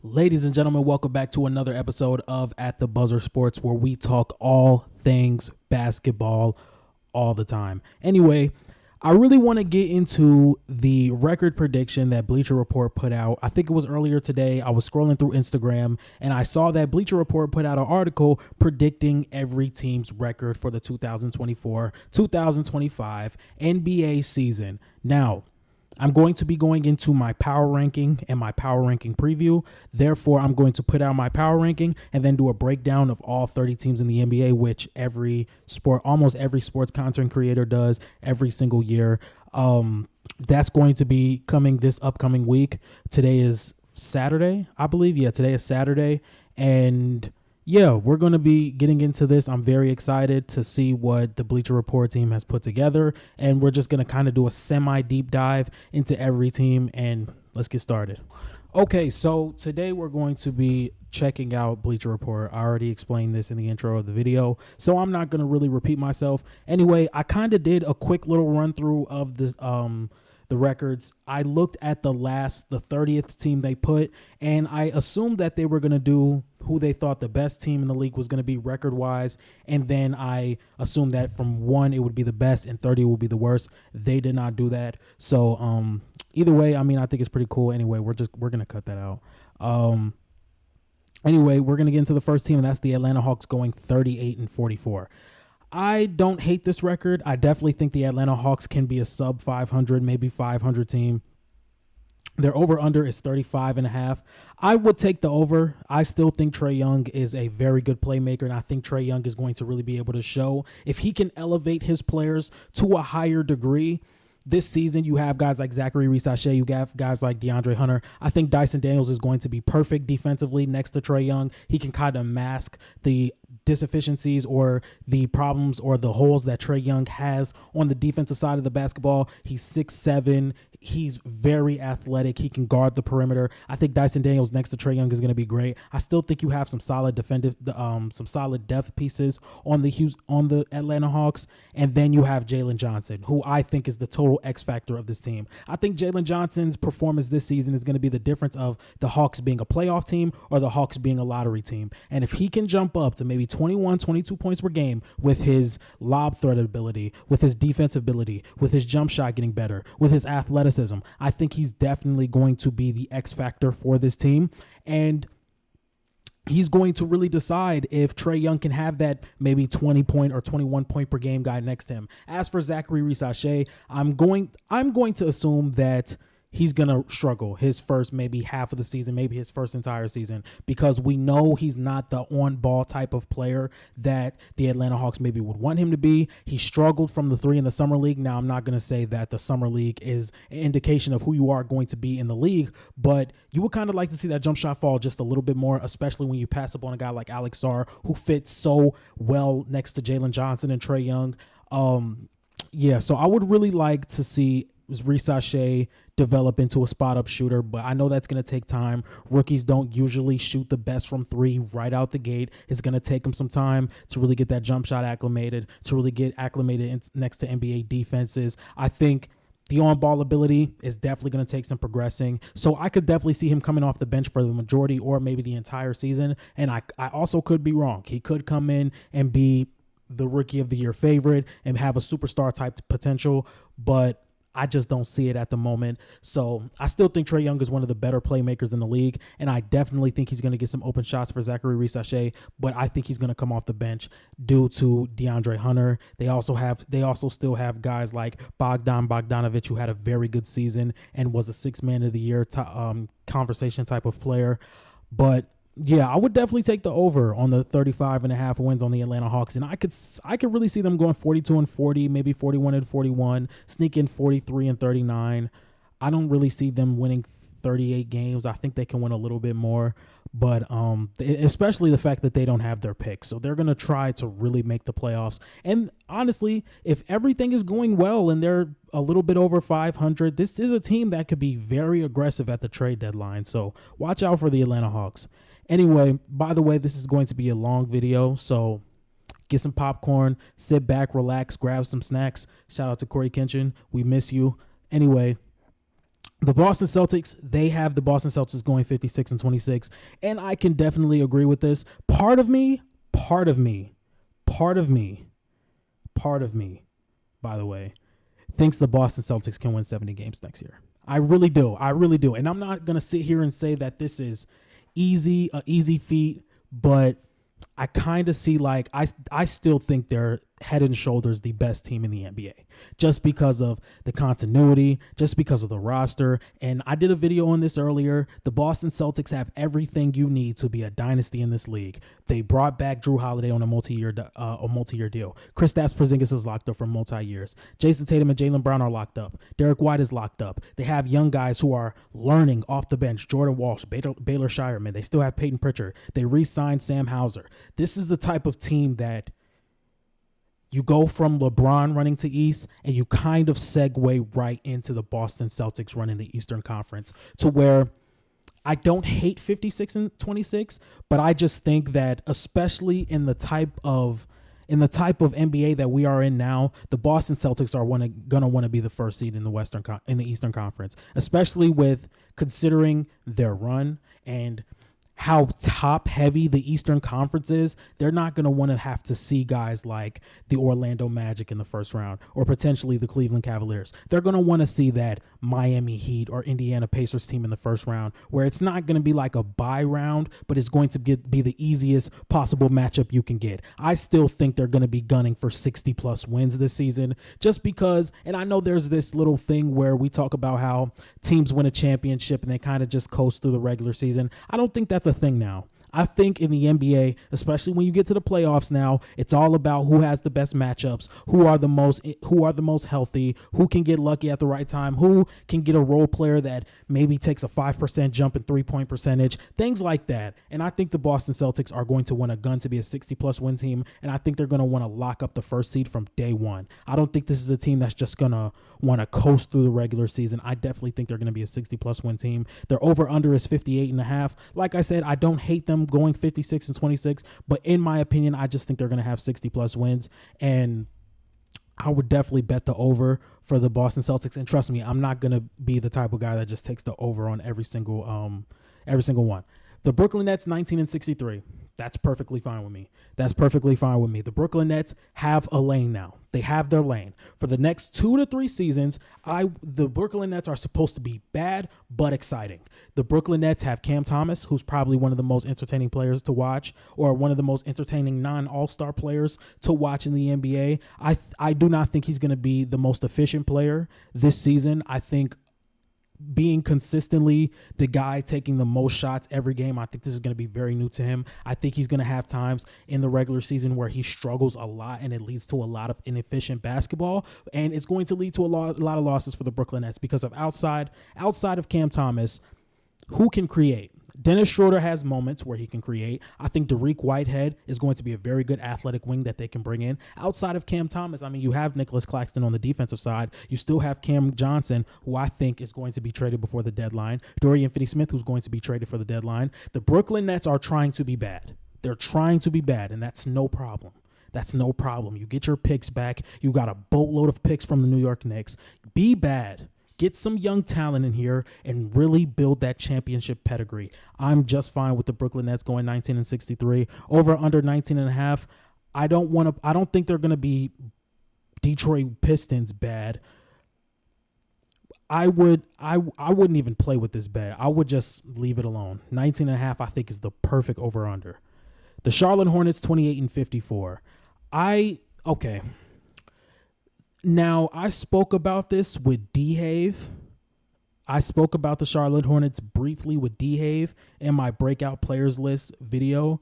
Ladies and gentlemen, welcome back to another episode of At the Buzzer Sports, where we talk all things basketball all the time. Anyway, I really want to get into the record prediction that Bleacher Report put out. I think it was earlier today. I was scrolling through Instagram and I saw that Bleacher Report put out an article predicting every team's record for the 2024-2025 NBA season. Now, I'm going to be going into my power ranking and my power ranking preview. Therefore, I'm going to put out my power ranking and then do a breakdown of all 30 teams in the NBA, which almost every sports content creator does every single year. That's going to be coming this upcoming week. Today is Saturday, I believe. Yeah, today is Saturday. And yeah, we're going to be getting into this. I'm very excited to see what the Bleacher Report team has put together. And we're just going to kind of do a semi-deep dive into every team. And let's get started. Okay, so today we're going to be checking out Bleacher Report. I already explained this in the intro of the video, so I'm not going to really repeat myself. Anyway, I kind of did a quick little run through of the records. I looked at the 30th team they put, and I assumed that they were going to do who they thought the best team in the league was going to be record-wise, and then I assumed that from 1 it would be the best and 30 would be the worst. They did not do that. So either way, I mean, I think it's pretty cool. Anyway, we're going to cut that out. Anyway, we're going to get into the first team, and that's the Atlanta Hawks going 38-44. I don't hate this record. I definitely think the Atlanta Hawks can be a sub 500, maybe 500 team. Their over-under is 35.5. I would take the over. I still think Trae Young is a very good playmaker, and I think Trae Young is going to really be able to show. If he can elevate his players to a higher degree, this season, you have guys like Zachary Reese-Shea, you have guys like DeAndre Hunter. I think Dyson Daniels is going to be perfect defensively next to Trae Young. He can kind of mask the deficiencies or the problems or the holes that Trae Young has on the defensive side of the basketball. He's 6'7". He's very athletic. He can guard the perimeter. I think Dyson Daniels next to Trae Young is going to be great. I still think you have some solid some solid depth pieces on the Atlanta Hawks, and then you have Jalen Johnson, who I think is the total X factor of this team. I think Jalen Johnson's performance this season is going to be the difference of the Hawks being a playoff team or the Hawks being a lottery team. And if he can jump up to maybe 21, 22 points per game with his lob threat ability, with his defensive ability, with his jump shot getting better, with his athleticism, I think he's definitely going to be the X factor for this team. And he's going to really decide if Trae Young can have that maybe 20 point or 21 point per game guy next to him. As for Zachary Reese-Shea, I'm going to assume that he's going to struggle his first maybe half of the season, maybe his first entire season, because we know he's not the on-ball type of player that the Atlanta Hawks maybe would want him to be. He struggled from the 3 in the summer league. Now, I'm not going to say that the summer league is an indication of who you are going to be in the league, but you would kind of like to see that jump shot fall just a little bit more, especially when you pass up on a guy like Alex Sarr, who fits so well next to Jalen Johnson and Trae Young. So I would really like to see Reese-Shea develop into a spot-up shooter, but I know that's going to take time. Rookies don't usually shoot the best from 3 right out the gate. It's going to take them some time to really get that jump shot acclimated, to really get acclimated next to NBA defenses. I think the on-ball ability is definitely going to take some progressing. So I could definitely see him coming off the bench for the majority or maybe the entire season. And I also could be wrong. He could come in and be the Rookie of the Year favorite and have a superstar type potential, but I just don't see it at the moment. So I still think Trae Young is one of the better playmakers in the league, and I definitely think he's going to get some open shots for Zachary Reese-Shea, but I think he's going to come off the bench due to DeAndre Hunter. They also still have guys like Bogdan Bogdanovic, who had a very good season and was a 6th man of the year conversation type of player. But yeah, I would definitely take the over on the 35.5 wins on the Atlanta Hawks. And I could really see them going 42-40, maybe 41-41, sneak in 43-39. I don't really see them winning 38 games. I think they can win a little bit more, but especially the fact that they don't have their picks. So they're going to try to really make the playoffs. And honestly, if everything is going well and they're a little bit over 500, this is a team that could be very aggressive at the trade deadline. So watch out for the Atlanta Hawks. Anyway, by the way, this is going to be a long video, so get some popcorn, sit back, relax, grab some snacks. Shout out to Corey Kenshin. We miss you. Anyway, The Boston Celtics, they have the Boston Celtics going 56-26, and I can definitely agree with this. Part of me, by the way, thinks the Boston Celtics can win 70 games next year. I really do. And I'm not going to sit here and say that this is an easy feat, but I kind of see like I still think they're head and shoulders the best team in the NBA just because of the continuity, just because of the roster. And I did a video on this earlier. The Boston Celtics have everything you need to be a dynasty in this league. They brought back Drew Holiday on a multi-year deal. Kristaps Porzingis is locked up for multi-years. Jason Tatum and Jaylen Brown are locked up. Derek White is locked up. They have young guys who are learning off the bench. Jordan Walsh, Baylor Shireman. They still have Peyton Pritchard. They re-signed Sam Hauser. This is the type of team that you go from LeBron running to East and you kind of segue right into the Boston Celtics running the Eastern Conference, to where I don't hate 56-26, but I just think that especially in the type of NBA that we are in now, the Boston Celtics are gonna want to be the first seed in the Eastern Conference, especially with considering their run and how top heavy the Eastern Conference is. They're not going to want to have to see guys like the Orlando Magic in the first round or potentially the Cleveland Cavaliers. They're going to want to see that Miami Heat or Indiana Pacers team in the first round, where it's not going to be like a bye round, but it's going to be the easiest possible matchup you can get. I still think they're going to be gunning for 60 plus wins this season, just because, and I know there's this little thing where we talk about how teams win a championship and they kind of just coast through the regular season. I don't think that's a thing now. I think in the NBA, especially when you get to the playoffs now, it's all about who has the best matchups, who are the most healthy, who can get lucky at the right time, who can get a role player that maybe takes a 5% jump in 3-point percentage, things like that. And I think the Boston Celtics are going to want a gun to be a 60-plus win team, and I think they're going to want to lock up the first seed from day one. I don't think this is a team that's just going to want to coast through the regular season. I definitely think they're going to be a 60-plus win team. Their over-under is 58.5. Like I said, I don't hate them going 56-26, but in my opinion, I just think they're going to have 60-plus wins, and I would definitely bet the over for the Boston Celtics. And trust me, I'm not going to be the type of guy that just takes the over on every single one. The Brooklyn Nets 19-63. That's perfectly fine with me. The Brooklyn Nets have a lane now. They have their lane. For the next 2 to 3 seasons, the Brooklyn Nets are supposed to be bad but exciting. The Brooklyn Nets have Cam Thomas, who's probably one of the most entertaining players to watch, or one of the most entertaining non-All-Star players to watch in the NBA. I do not think he's going to be the most efficient player this season. I think being consistently the guy taking the most shots every game, I think this is going to be very new to him. I think he's going to have times in the regular season where he struggles a lot and it leads to a lot of inefficient basketball, and it's going to lead to a lot of losses for the Brooklyn Nets because of outside of Cam Thomas, who can create. Dennis Schroeder has moments where he can create. I think Dariq Whitehead is going to be a very good athletic wing that they can bring in. Outside of Cam Thomas, I mean, you have Nicholas Claxton on the defensive side. You still have Cam Johnson, who I think is going to be traded before the deadline. Dorian Finney-Smith, who's going to be traded for the deadline. The Brooklyn Nets are trying to be bad. They're trying to be bad, and that's no problem. You get your picks back. You got a boatload of picks from the New York Knicks. Be bad. Get some young talent in here and really build that championship pedigree. I'm just fine with the Brooklyn Nets going 19-63. Over under 19.5. I don't think they're going to be Detroit Pistons bad. I wouldn't even play with this bet. I would just leave it alone. 19.5 I think is the perfect over under. The Charlotte Hornets 28-54. Okay. Now, I spoke about this with D-Have. I spoke about the Charlotte Hornets briefly with D-Have in my breakout players list video.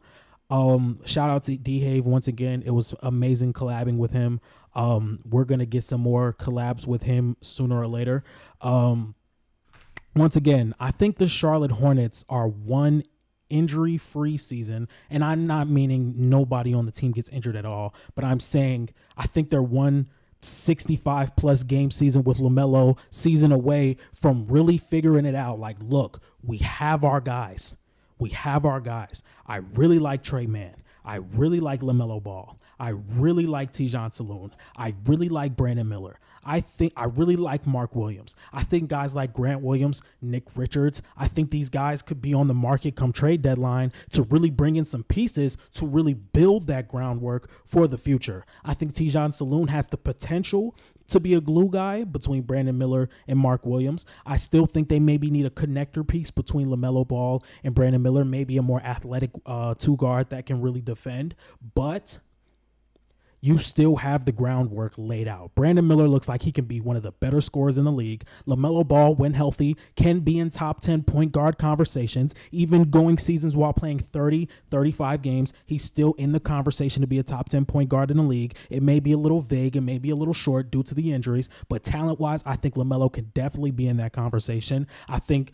Shout out to D-Have once again. It was amazing collabing with him. We're going to get some more collabs with him sooner or later. Once again, I think the Charlotte Hornets are one injury-free season, and I'm not meaning nobody on the team gets injured at all, but I'm saying I think they're one 65-plus game season with LaMelo season away from really figuring it out. Like, look, we have our guys. I really like Trey Mann. I really like LaMelo Ball. I really like Tijon Saloon. I really like Brandon Miller. I really like Mark Williams. I think guys like Grant Williams, Nick Richards, I think these guys could be on the market come trade deadline to really bring in some pieces to really build that groundwork for the future. I think Tijon Saloon has the potential to be a glue guy between Brandon Miller and Mark Williams. I still think they maybe need a connector piece between LaMelo Ball and Brandon Miller, maybe a more athletic two guard that can really defend, but you still have the groundwork laid out. Brandon Miller looks like he can be one of the better scorers in the league. LaMelo Ball, when healthy, can be in top 10 point guard conversations. Even going seasons while playing 30, 35 games, he's still in the conversation to be a top 10 point guard in the league. It may be a little vague, it may be a little short due to the injuries, but talent-wise, I think LaMelo can definitely be in that conversation. I think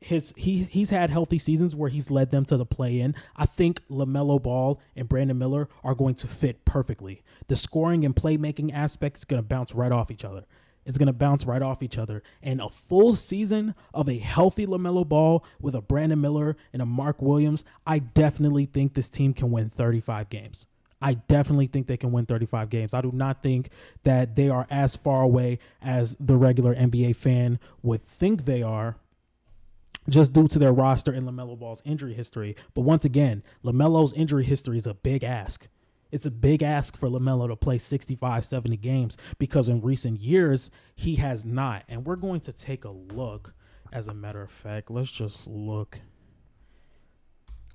he's had healthy seasons where he's led them to the play-in. I think LaMelo Ball and Brandon Miller are going to fit perfectly. The scoring and playmaking aspect is going to bounce right off each other. It's going to bounce right off each other. And a full season of a healthy LaMelo Ball with a Brandon Miller and a Mark Williams, I definitely think this team can win 35 games. I definitely think they can win 35 games. I do not think that they are as far away as the regular NBA fan would think they are, just due to their roster and LaMelo Ball's injury history. But once again, LaMelo's injury history is a big ask. It's a big ask for LaMelo to play 65, 70 games because in recent years, he has not. And we're going to take a look, as a matter of fact. Let's just look.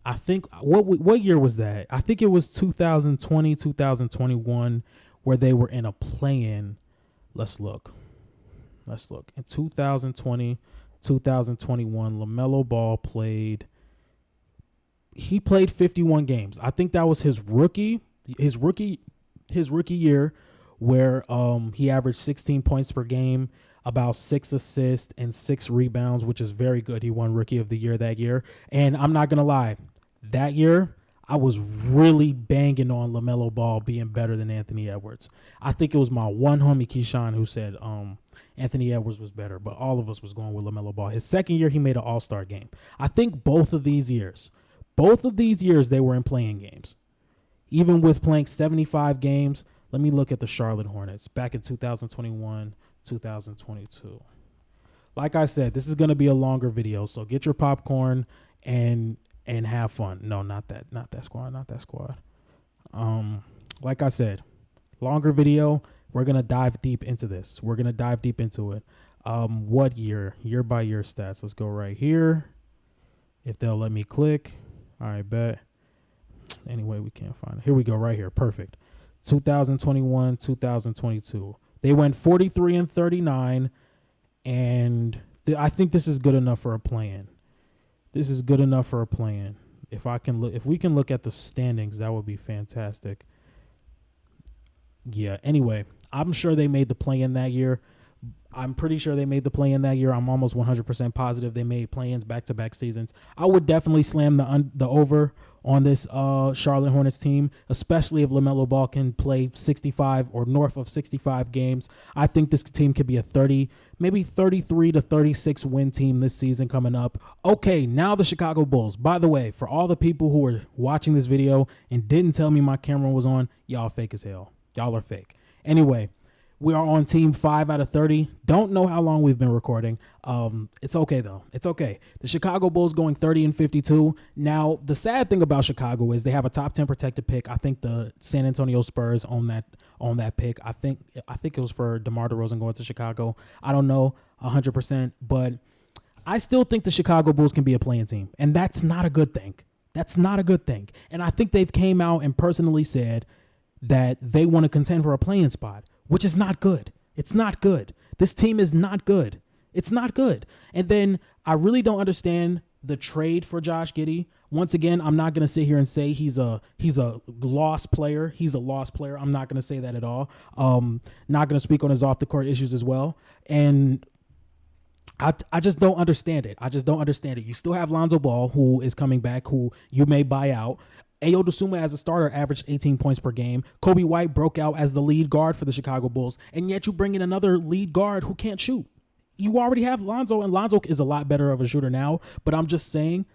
I think, what year was that? I think it was 2020, 2021, where they were in a play-in. Let's look. In 2020, 2021, LaMelo Ball played 51 games. I think that was his rookie year, where he averaged 16 points per game, about 6 assists and 6 rebounds, which is very good. He won Rookie of the Year that year. And I'm not going to lie, that year I was really banging on LaMelo Ball being better than Anthony Edwards. I think it was my one homie Keyshawn who said Anthony Edwards was better, but all of us was going with LaMelo Ball. His second year, he made an all-star game. I think both of these years, they were in playing games. Even with playing 75 games, let me look at the Charlotte Hornets back in 2021, 2022. Like I said, this is going to be a longer video, so get your popcorn and have fun. No, not that squad. Like I said, longer video. We're going to dive deep into this. What year? Year by year stats. Let's go right here. If they'll let me click. All right, bet. Anyway, we can't find it. Here we go, right here. Perfect. 2021, 2022. They went 43-39, and I think this is good enough for a play-in. If we can look at the standings, that would be fantastic. Yeah, anyway, I'm sure they made the play-in that year. I'm pretty sure they made the play-in that year. I'm almost 100% positive they made play-ins back-to-back seasons. I would definitely slam the over on this Charlotte Hornets team, especially if LaMelo Ball can play 65 or north of 65 games. I think this team could be a 30, maybe 33 to 36 win team this season coming up. Okay, now the Chicago Bulls. By the way, for all the people who are watching this video and didn't tell me my camera was on, y'all fake as hell. Y'all are fake. Anyway, we are on team 5 out of 30. Don't know how long we've been recording. It's okay, though. It's okay. The Chicago Bulls going 30-52. Now, the sad thing about Chicago is they have a top 10 protected pick. I think the San Antonio Spurs own that pick. I think it was for DeMar DeRozan going to Chicago. I don't know 100%, but I still think the Chicago Bulls can be a playing team, and that's not a good thing. And I think they've came out and personally said that they want to contend for a playing spot, which is not good. It's not good. This team is not good. It's not good. And then I really don't understand the trade for Josh Giddey. Once again, I'm not going to sit here and say he's a lost player. He's a lost player. I'm not going to say that at all. Not going to speak on his off the court issues as well. And I just don't understand it. You still have Lonzo Ball, who is coming back, who you may buy out. Ayo Dosunmu as a starter averaged 18 points per game. Kobe White broke out as the lead guard for the Chicago Bulls, and yet you bring in another lead guard who can't shoot. You already have Lonzo, and Lonzo is a lot better of a shooter now, but I'm just saying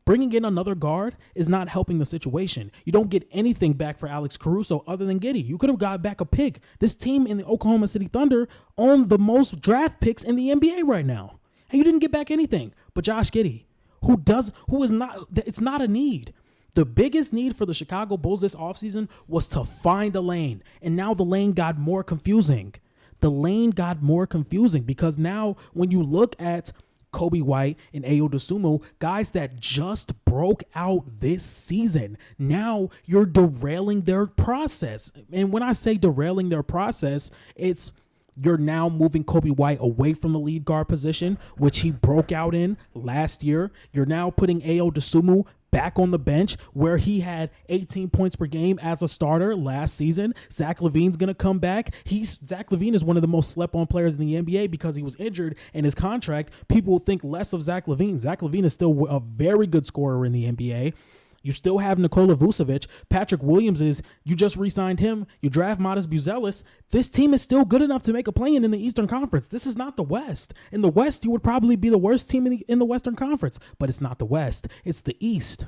Bringing in another guard is not helping the situation. You don't get anything back for Alex Caruso other than Giddey. You could have got back a pick. This team in the Oklahoma City Thunder own the most draft picks in the NBA right now. And you didn't get back anything but Josh Giddey, it's not a need. The biggest need for the Chicago Bulls this offseason was to find a lane. And now the lane got more confusing. Because now when you look at Kobe White and Ayo Dosunmu, guys that just broke out this season, now you're derailing their process. And when I say derailing their process, it's you're now moving Kobe White away from the lead guard position, which he broke out in last year. You're now putting Ayo Dosunmu back on the bench where he had 18 points per game as a starter last season. Zach LaVine's going to come back. Zach LaVine is one of the most slept on players in the NBA because he was injured and his contract. People will think less of Zach LaVine. Zach LaVine is still a very good scorer in the NBA. You still have Nikola Vucevic. Patrick Williams you just re-signed him. You draft Modest Buzelis. This team is still good enough to make a play-in in the Eastern Conference. This is not the West. In the West, you would probably be the worst team in the Western Conference, but it's not the West. It's the East.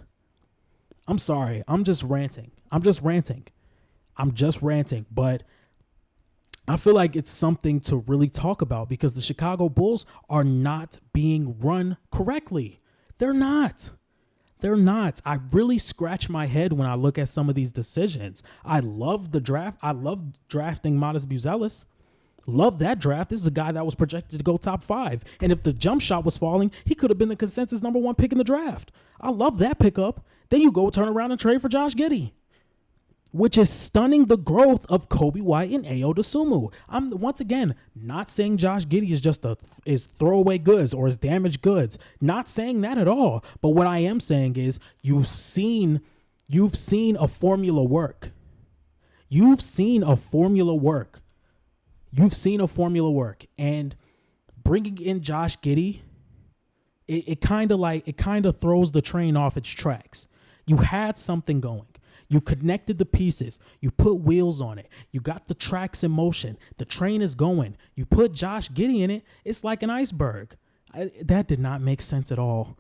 I'm sorry. I'm just ranting. But I feel like it's something to really talk about because the Chicago Bulls are not being run correctly. They're not. I really scratch my head when I look at some of these decisions. I love the draft. I love drafting Modest Buzelis. Love that draft. This is a guy that was projected to go top 5. And if the jump shot was falling, he could have been the consensus number 1 pick in the draft. I love that pickup. Then you go turn around and trade for Josh Giddey, which is stunning the growth of Kobe White and Ayo Dosunmu. I'm once again not saying Josh Giddey is just is throwaway goods or is damaged goods. Not saying that at all. But what I am saying is you've seen a formula work. You've seen a formula work. And bringing in Josh Giddey, it kind of throws the train off its tracks. You had something going. You connected the pieces. You put wheels on it. You got the tracks in motion. The train is going. You put Josh Giddey in it. It's like an iceberg. That did not make sense at all.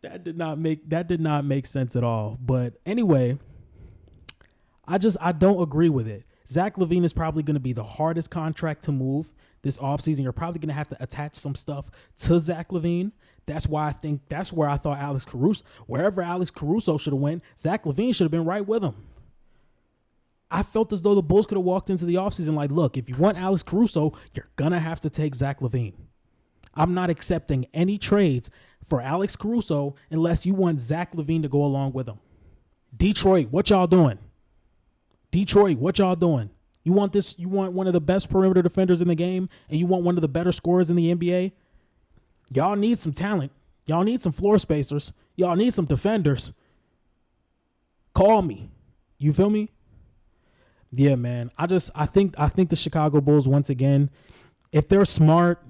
That did not make sense at all. But anyway, I don't agree with it. Zach LaVine is probably going to be the hardest contract to move this offseason. You're probably going to have to attach some stuff to Zach LaVine. That's where I thought wherever Alex Caruso should have went, Zach LaVine should have been right with him. I felt as though the Bulls could have walked into the offseason like, look, if you want Alex Caruso, you're going to have to take Zach LaVine. I'm not accepting any trades for Alex Caruso unless you want Zach LaVine to go along with him. Detroit, what y'all doing? You want one of the best perimeter defenders in the game, and you want one of the better scorers in the NBA? Y'all need some talent. Y'all need some floor spacers. Y'all need some defenders. Call me. You feel me? Yeah, man. I think the Chicago Bulls, once again, if they're smart,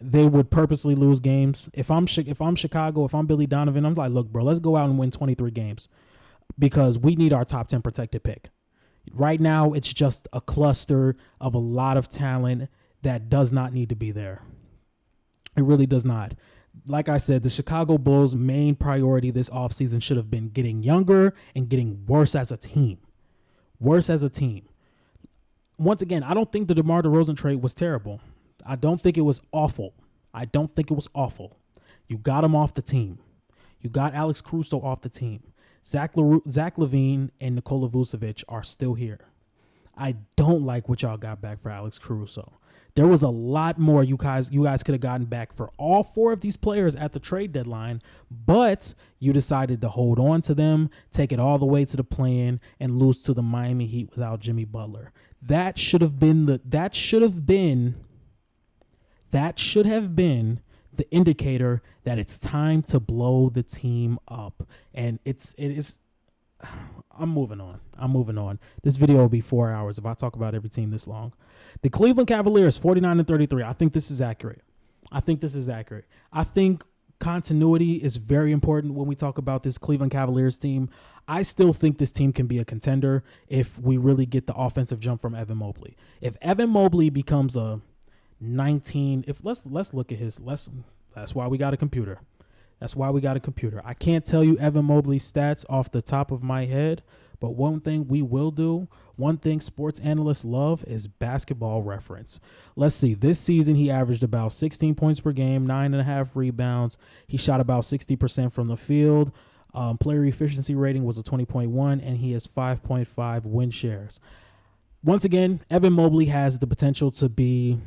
they would purposely lose games. If I'm Chicago, if I'm Billy Donovan, I'm like, look, bro, let's go out and win 23 games because we need our top 10 protected pick. Right now, it's just a cluster of a lot of talent that does not need to be there. It really does not. Like I said, the Chicago Bulls' main priority this offseason should have been getting younger and getting worse as a team. Once again, I don't think the DeMar DeRozan trade was terrible. I don't think it was awful. You got him off the team. You got Alex Caruso off the team. Zach LaVine and Nikola Vucevic are still here. I don't like what y'all got back for Alex Caruso. There was a lot more you guys could have gotten back for all 4 of these players at the trade deadline, but you decided to hold on to them, take it all the way to the play-in, and lose to the Miami Heat without Jimmy Butler. That should have been the indicator that it's time to blow the team up. And it is. I'm moving on. This video will be 4 hours if I talk about every team this long. The Cleveland Cavaliers, 49-33. I think this is accurate. I think continuity is very important when we talk about this Cleveland Cavaliers team. I still think this team can be a contender if we really get the offensive jump from Evan Mobley. If Evan Mobley becomes a 19, let's look at that's why we got a computer. That's why we got a computer. I can't tell you Evan Mobley's stats off the top of my head, but one thing we will do, one thing sports analysts love is basketball reference. Let's see. This season, he averaged about 16 points per game, 9.5 rebounds. He shot about 60% from the field. Player efficiency rating was a 20.1, and he has 5.5 win shares. Once again, Evan Mobley has the potential to be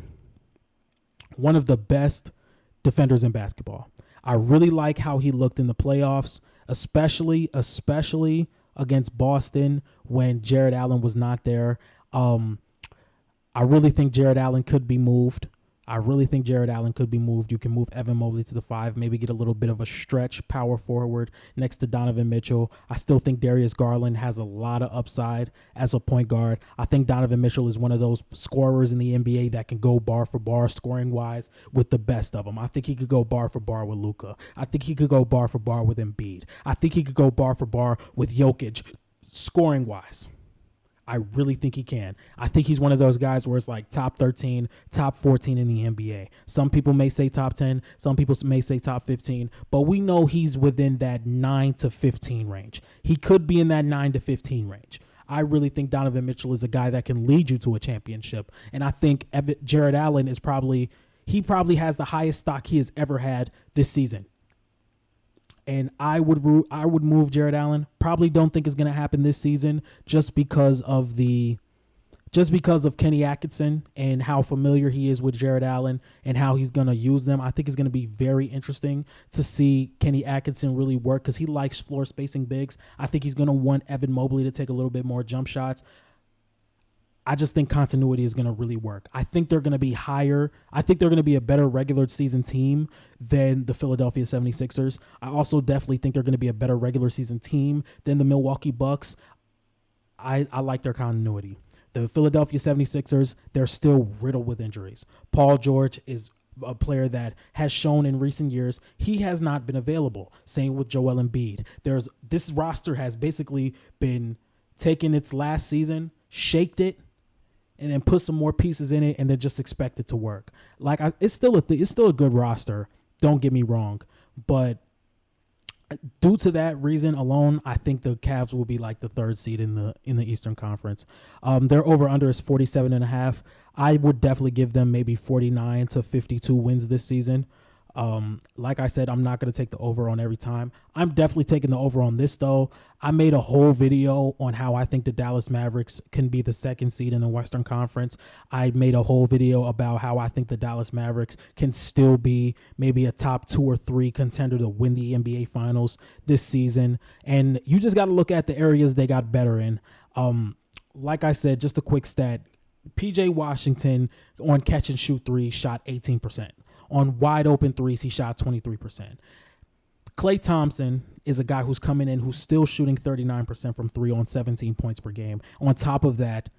one of the best defenders in basketball. I really like how he looked in the playoffs, especially against Boston when Jared Allen was not there. I really think Jared Allen could be moved. You can move Evan Mobley to the 5, maybe get a little bit of a stretch power forward next to Donovan Mitchell. I still think Darius Garland has a lot of upside as a point guard. I think Donovan Mitchell is one of those scorers in the NBA that can go bar for bar, scoring-wise, with the best of them. I think he could go bar for bar with Luka. I think he could go bar for bar with Embiid. I think he could go bar for bar with Jokic, scoring-wise. I really think he can. I think he's one of those guys where it's like top 13, top 14 in the NBA. Some people may say top 10. Some people may say top 15. But we know he's within that 9 to 15 range. He could be in that 9 to 15 range. I really think Donovan Mitchell is a guy that can lead you to a championship. And I think Jared Allen is probably has the highest stock he has ever had this season. And I would move Jared Allen. Probably don't think it's going to happen this season just because of Kenny Atkinson and how familiar he is with Jared Allen and how he's going to use them. I think it's going to be very interesting to see Kenny Atkinson really work because he likes floor spacing bigs. I think he's going to want Evan Mobley to take a little bit more jump shots. I just think continuity is going to really work. I think they're going to be higher. I think they're going to be a better regular season team than the Philadelphia 76ers. I also definitely think they're going to be a better regular season team than the Milwaukee Bucks. I like their continuity. The Philadelphia 76ers, they're still riddled with injuries. Paul George is a player that has shown in recent years he has not been available. Same with Joel Embiid. This roster has basically been taken its last season, shaked it, and then put some more pieces in it, and then just expect it to work. It's still a good roster. Don't get me wrong, but due to that reason alone, I think the Cavs will be like the 3rd seed in the Eastern Conference. Their over under is 47.5. I would definitely give them maybe 49 to 52 wins this season. Like I said, I'm not going to take the over on every time. I'm definitely taking the over on this, though. I made a whole video on how I think the Dallas Mavericks can be the 2nd seed in the Western Conference. I made a whole video about how I think the Dallas Mavericks can still be maybe a top 2 or 3 contender to win the NBA Finals this season. And you just got to look at the areas they got better in. Like I said, just a quick stat. PJ Washington on catch and shoot 3 shot 18%. On wide open threes, he shot 23%. Klay Thompson is a guy who's coming in who's still shooting 39% from 3 on 17 points per game. On top of that,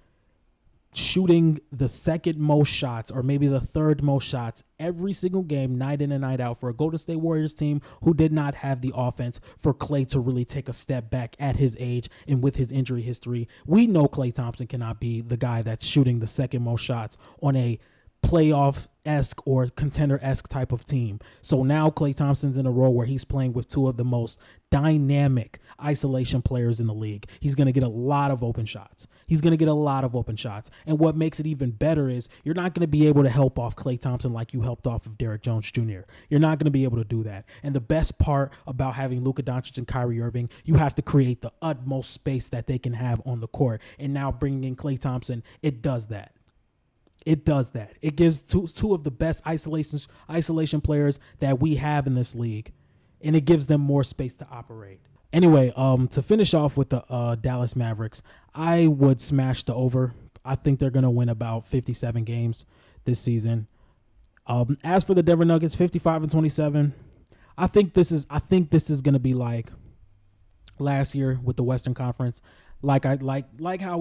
shooting the 2nd most shots or maybe the 3rd most shots every single game, night in and night out, for a Golden State Warriors team who did not have the offense for Klay to really take a step back at his age and with his injury history. We know Klay Thompson cannot be the guy that's shooting the 2nd most shots on a playoff-esque or contender-esque type of team. So now Klay Thompson's in a role where he's playing with 2 of the most dynamic isolation players in the league. He's going to get a lot of open shots. And what makes it even better is you're not going to be able to help off Klay Thompson like you helped off of Derrick Jones Jr. You're not going to be able to do that. And the best part about having Luka Doncic and Kyrie Irving, you have to create the utmost space that they can have on the court. And now bringing in Klay Thompson, it does that. It gives two of the best isolation players that we have in this league, and it gives them more space to operate. Anyway, to finish off with the Dallas Mavericks, I would smash the over. I think they're going to win about 57 games this season. As for the Denver Nuggets, 55-27. I think this is going to be like last year with the Western Conference, like how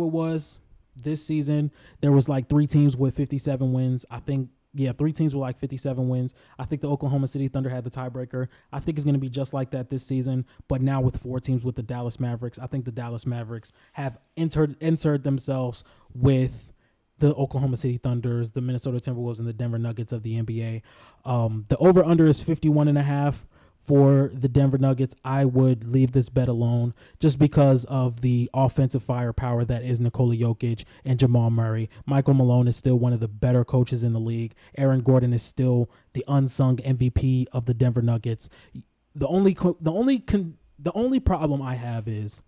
it was. This season, there was like 3 teams with 57 wins. 3 teams with like 57 wins. I think the Oklahoma City Thunder had the tiebreaker. I think it's going to be just like that this season, but now with 4 teams with the Dallas Mavericks. I think the Dallas Mavericks have inserted themselves with the Oklahoma City Thunders, the Minnesota Timberwolves, and the Denver Nuggets of the NBA. The over-under is 51.5 for the Denver Nuggets, I would leave this bet alone just because of the offensive firepower that is Nikola Jokic and Jamal Murray. Michael Malone is still one of the better coaches in the league. Aaron Gordon is still the unsung MVP of the Denver Nuggets. The only problem I have is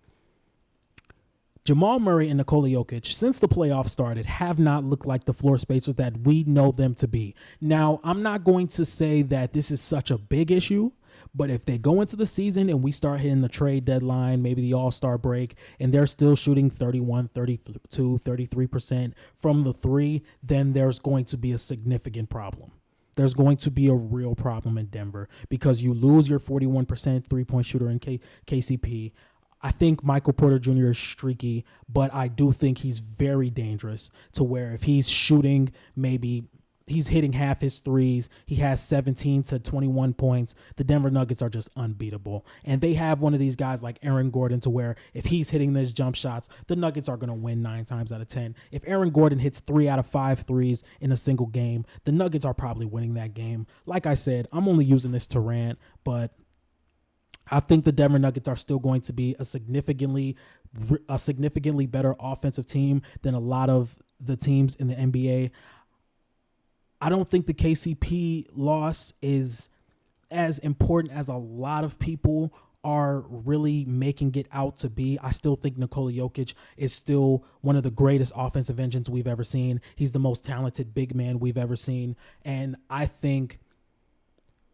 Jamal Murray and Nikola Jokic, since the playoffs started, have not looked like the floor spacers that we know them to be. Now, I'm not going to say that this is such a big issue, but if they go into the season and we start hitting the trade deadline, maybe the All-Star break, and they're still shooting 31, 32, 33% from the three, then there's going to be a significant problem. There's going to be a real problem in Denver because you lose your 41% three-point shooter in KCP. I think Michael Porter Jr. is streaky, but I do think he's very dangerous to where if he's shooting, maybe he's hitting half his threes, he has 17 to 21 points. The Denver Nuggets are just unbeatable. And they have one of these guys like Aaron Gordon to where if he's hitting those jump shots, the Nuggets are going to win 9 times out of 10. If Aaron Gordon hits 3 out of 5 threes in a single game, the Nuggets are probably winning that game. Like I said, I'm only using this to rant, but I think the Denver Nuggets are still going to be a significantly better offensive team than a lot of the teams in the NBA. I don't think the KCP loss is as important as a lot of people are really making it out to be. I still think Nikola Jokic is still one of the greatest offensive engines we've ever seen. He's the most talented big man we've ever seen. And I think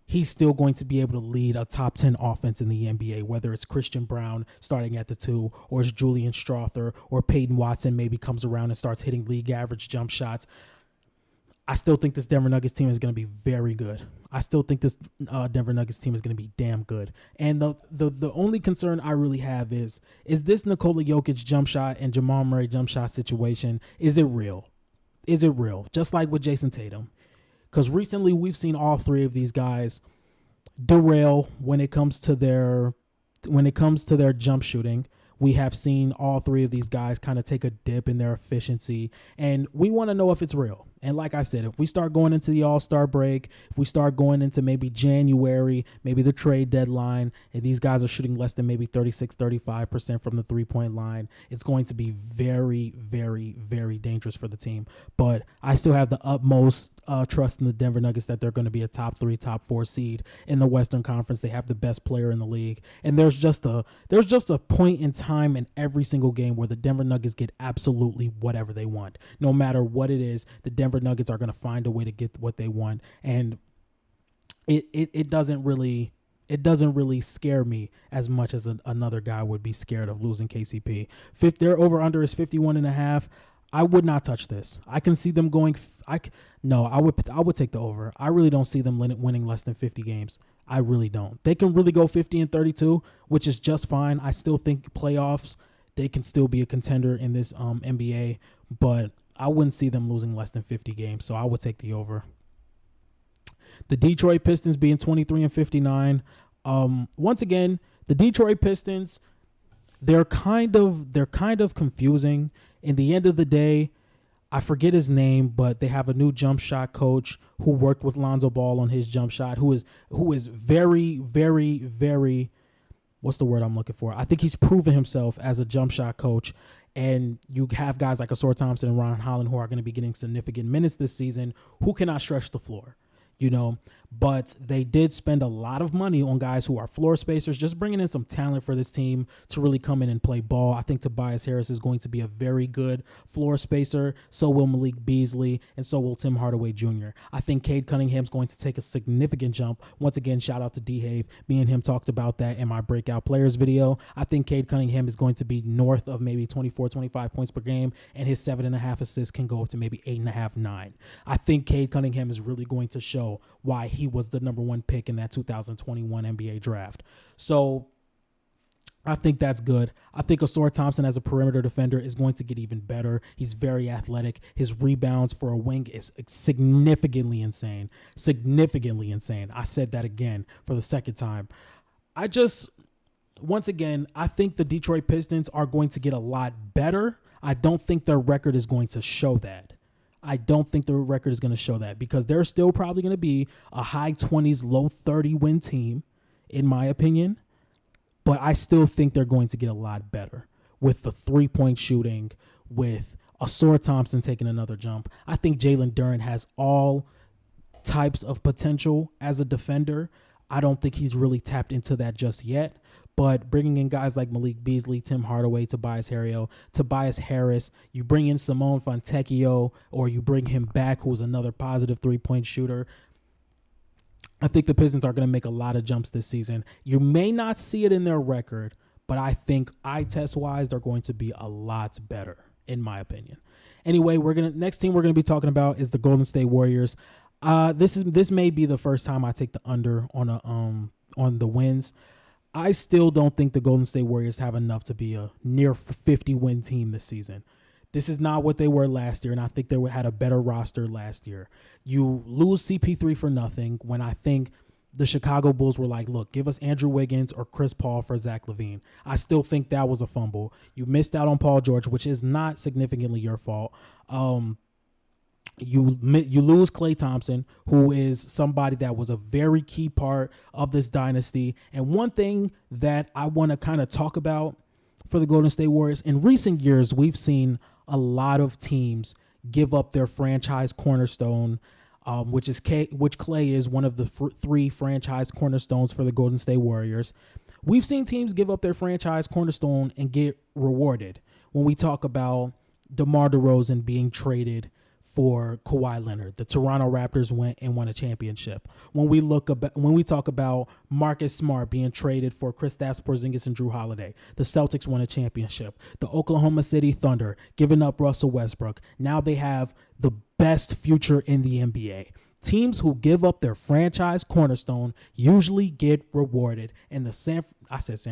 he's still going to be able to lead a top 10 offense in the NBA, whether it's Christian Brown starting at the 2, or it's Julian Strawther, or Peyton Watson maybe comes around and starts hitting league average jump shots. I still think this Denver Nuggets team is going to be very good. I still think this Denver Nuggets team is going to be damn good. And the only concern I really have is this Nikola Jokic jump shot and Jamal Murray jump shot situation, is it real? Is it real? Just like with Jason Tatum. Because recently we've seen all 3 of these guys derail when it comes to their jump shooting. We have seen all 3 of these guys kind of take a dip in their efficiency, and we want to know if it's real. And like I said, if we start going into the All-Star break, if we start going into maybe January, maybe the trade deadline, and these guys are shooting less than maybe 36, 35% from the three-point line, it's going to be very, very, very dangerous for the team. But I still have the utmost trust in the Denver Nuggets that they're going to be a top 3, top 4 seed in the Western Conference. They have the best player in the league. And there's just a point in time in every single game where the Denver Nuggets get absolutely whatever they want. No matter what it is, the Denver Nuggets are going to find a way to get what they want. And it doesn't really scare me as much as another guy would be scared of losing KCP. Their over-under is 51.5. I would not touch this. I can see them going. I would take the over. I really don't see them winning less than 50 games. I really don't. They can really go 50-32, which is just fine. I still think playoffs, they can still be a contender in this NBA, but I wouldn't see them losing less than 50 games. So I would take the over. The Detroit Pistons being 23-59. Once again, the Detroit Pistons, they're kind of confusing. In the end of the day, I forget his name, but they have a new jump shot coach who worked with Lonzo Ball on his jump shot, who is very, very, very, what's the word I'm looking for? I think he's proven himself as a jump shot coach. And you have guys like Asor Thompson and Ron Holland who are going to be getting significant minutes this season who cannot stretch the floor. But they did spend a lot of money on guys who are floor spacers, just bringing in some talent for this team to really come in and play ball. I think Tobias Harris is going to be a very good floor spacer. So will Malik Beasley, and so will Tim Hardaway Jr. I think Cade Cunningham is going to take a significant jump. Once again, shout out to D-Have. Me and him talked about that in my breakout players video. I think Cade Cunningham is going to be north of maybe 24, 25 points per game, and his 7.5 assists can go up to maybe 8.5, 9. I think Cade Cunningham is really going to show why he was the number 1 pick in that 2021 NBA draft. So I think that's good. I think Asor Thompson as a perimeter defender is going to get even better. He's very athletic. His rebounds for a wing is significantly insane. Significantly insane. I said that again for the second time. Once again, I think the Detroit Pistons are going to get a lot better. I don't think their record is going to show that. Because they're still probably going to be a high 20s, low 30 win team in my opinion, but I still think they're going to get a lot better with the 3-point shooting, with Asor Thompson taking another jump. I think Jalen Duren has all types of potential as a defender. I don't think he's really tapped into that just yet. But bringing in guys like Malik Beasley, Tim Hardaway, Tobias Harris, you bring in Simone Fontecchio, or you bring him back, who's another positive 3-point shooter. I think the Pistons are going to make a lot of jumps this season. You may not see it in their record, but I think eye test wise, they're going to be a lot better, in my opinion. Anyway, next team we're gonna be talking about is the Golden State Warriors. This may be the first time I take the under on the wins. I still don't think the Golden State Warriors have enough to be a near 50-win team this season. This is not what they were last year, and I think they had a better roster last year. You lose CP3 for nothing when I think the Chicago Bulls were like, look, give us Andrew Wiggins or Chris Paul for Zach LaVine. I still think that was a fumble. You missed out on Paul George, which is not significantly your fault. You lose Klay Thompson, who is somebody that was a very key part of this dynasty. And one thing that I want to kind of talk about for the Golden State Warriors, in recent years, we've seen a lot of teams give up their franchise cornerstone, which Klay is one of the 3 franchise cornerstones for the Golden State Warriors. We've seen teams give up their franchise cornerstone and get rewarded. When we talk about DeMar DeRozan being traded for Kawhi Leonard, the Toronto Raptors went and won a championship. When we talk about Marcus Smart being traded for Kristaps Porzingis and Drew Holiday, the Celtics won a championship. The Oklahoma City Thunder giving up Russell Westbrook. Now they have the best future in the NBA. Teams who give up their franchise cornerstone usually get rewarded, and San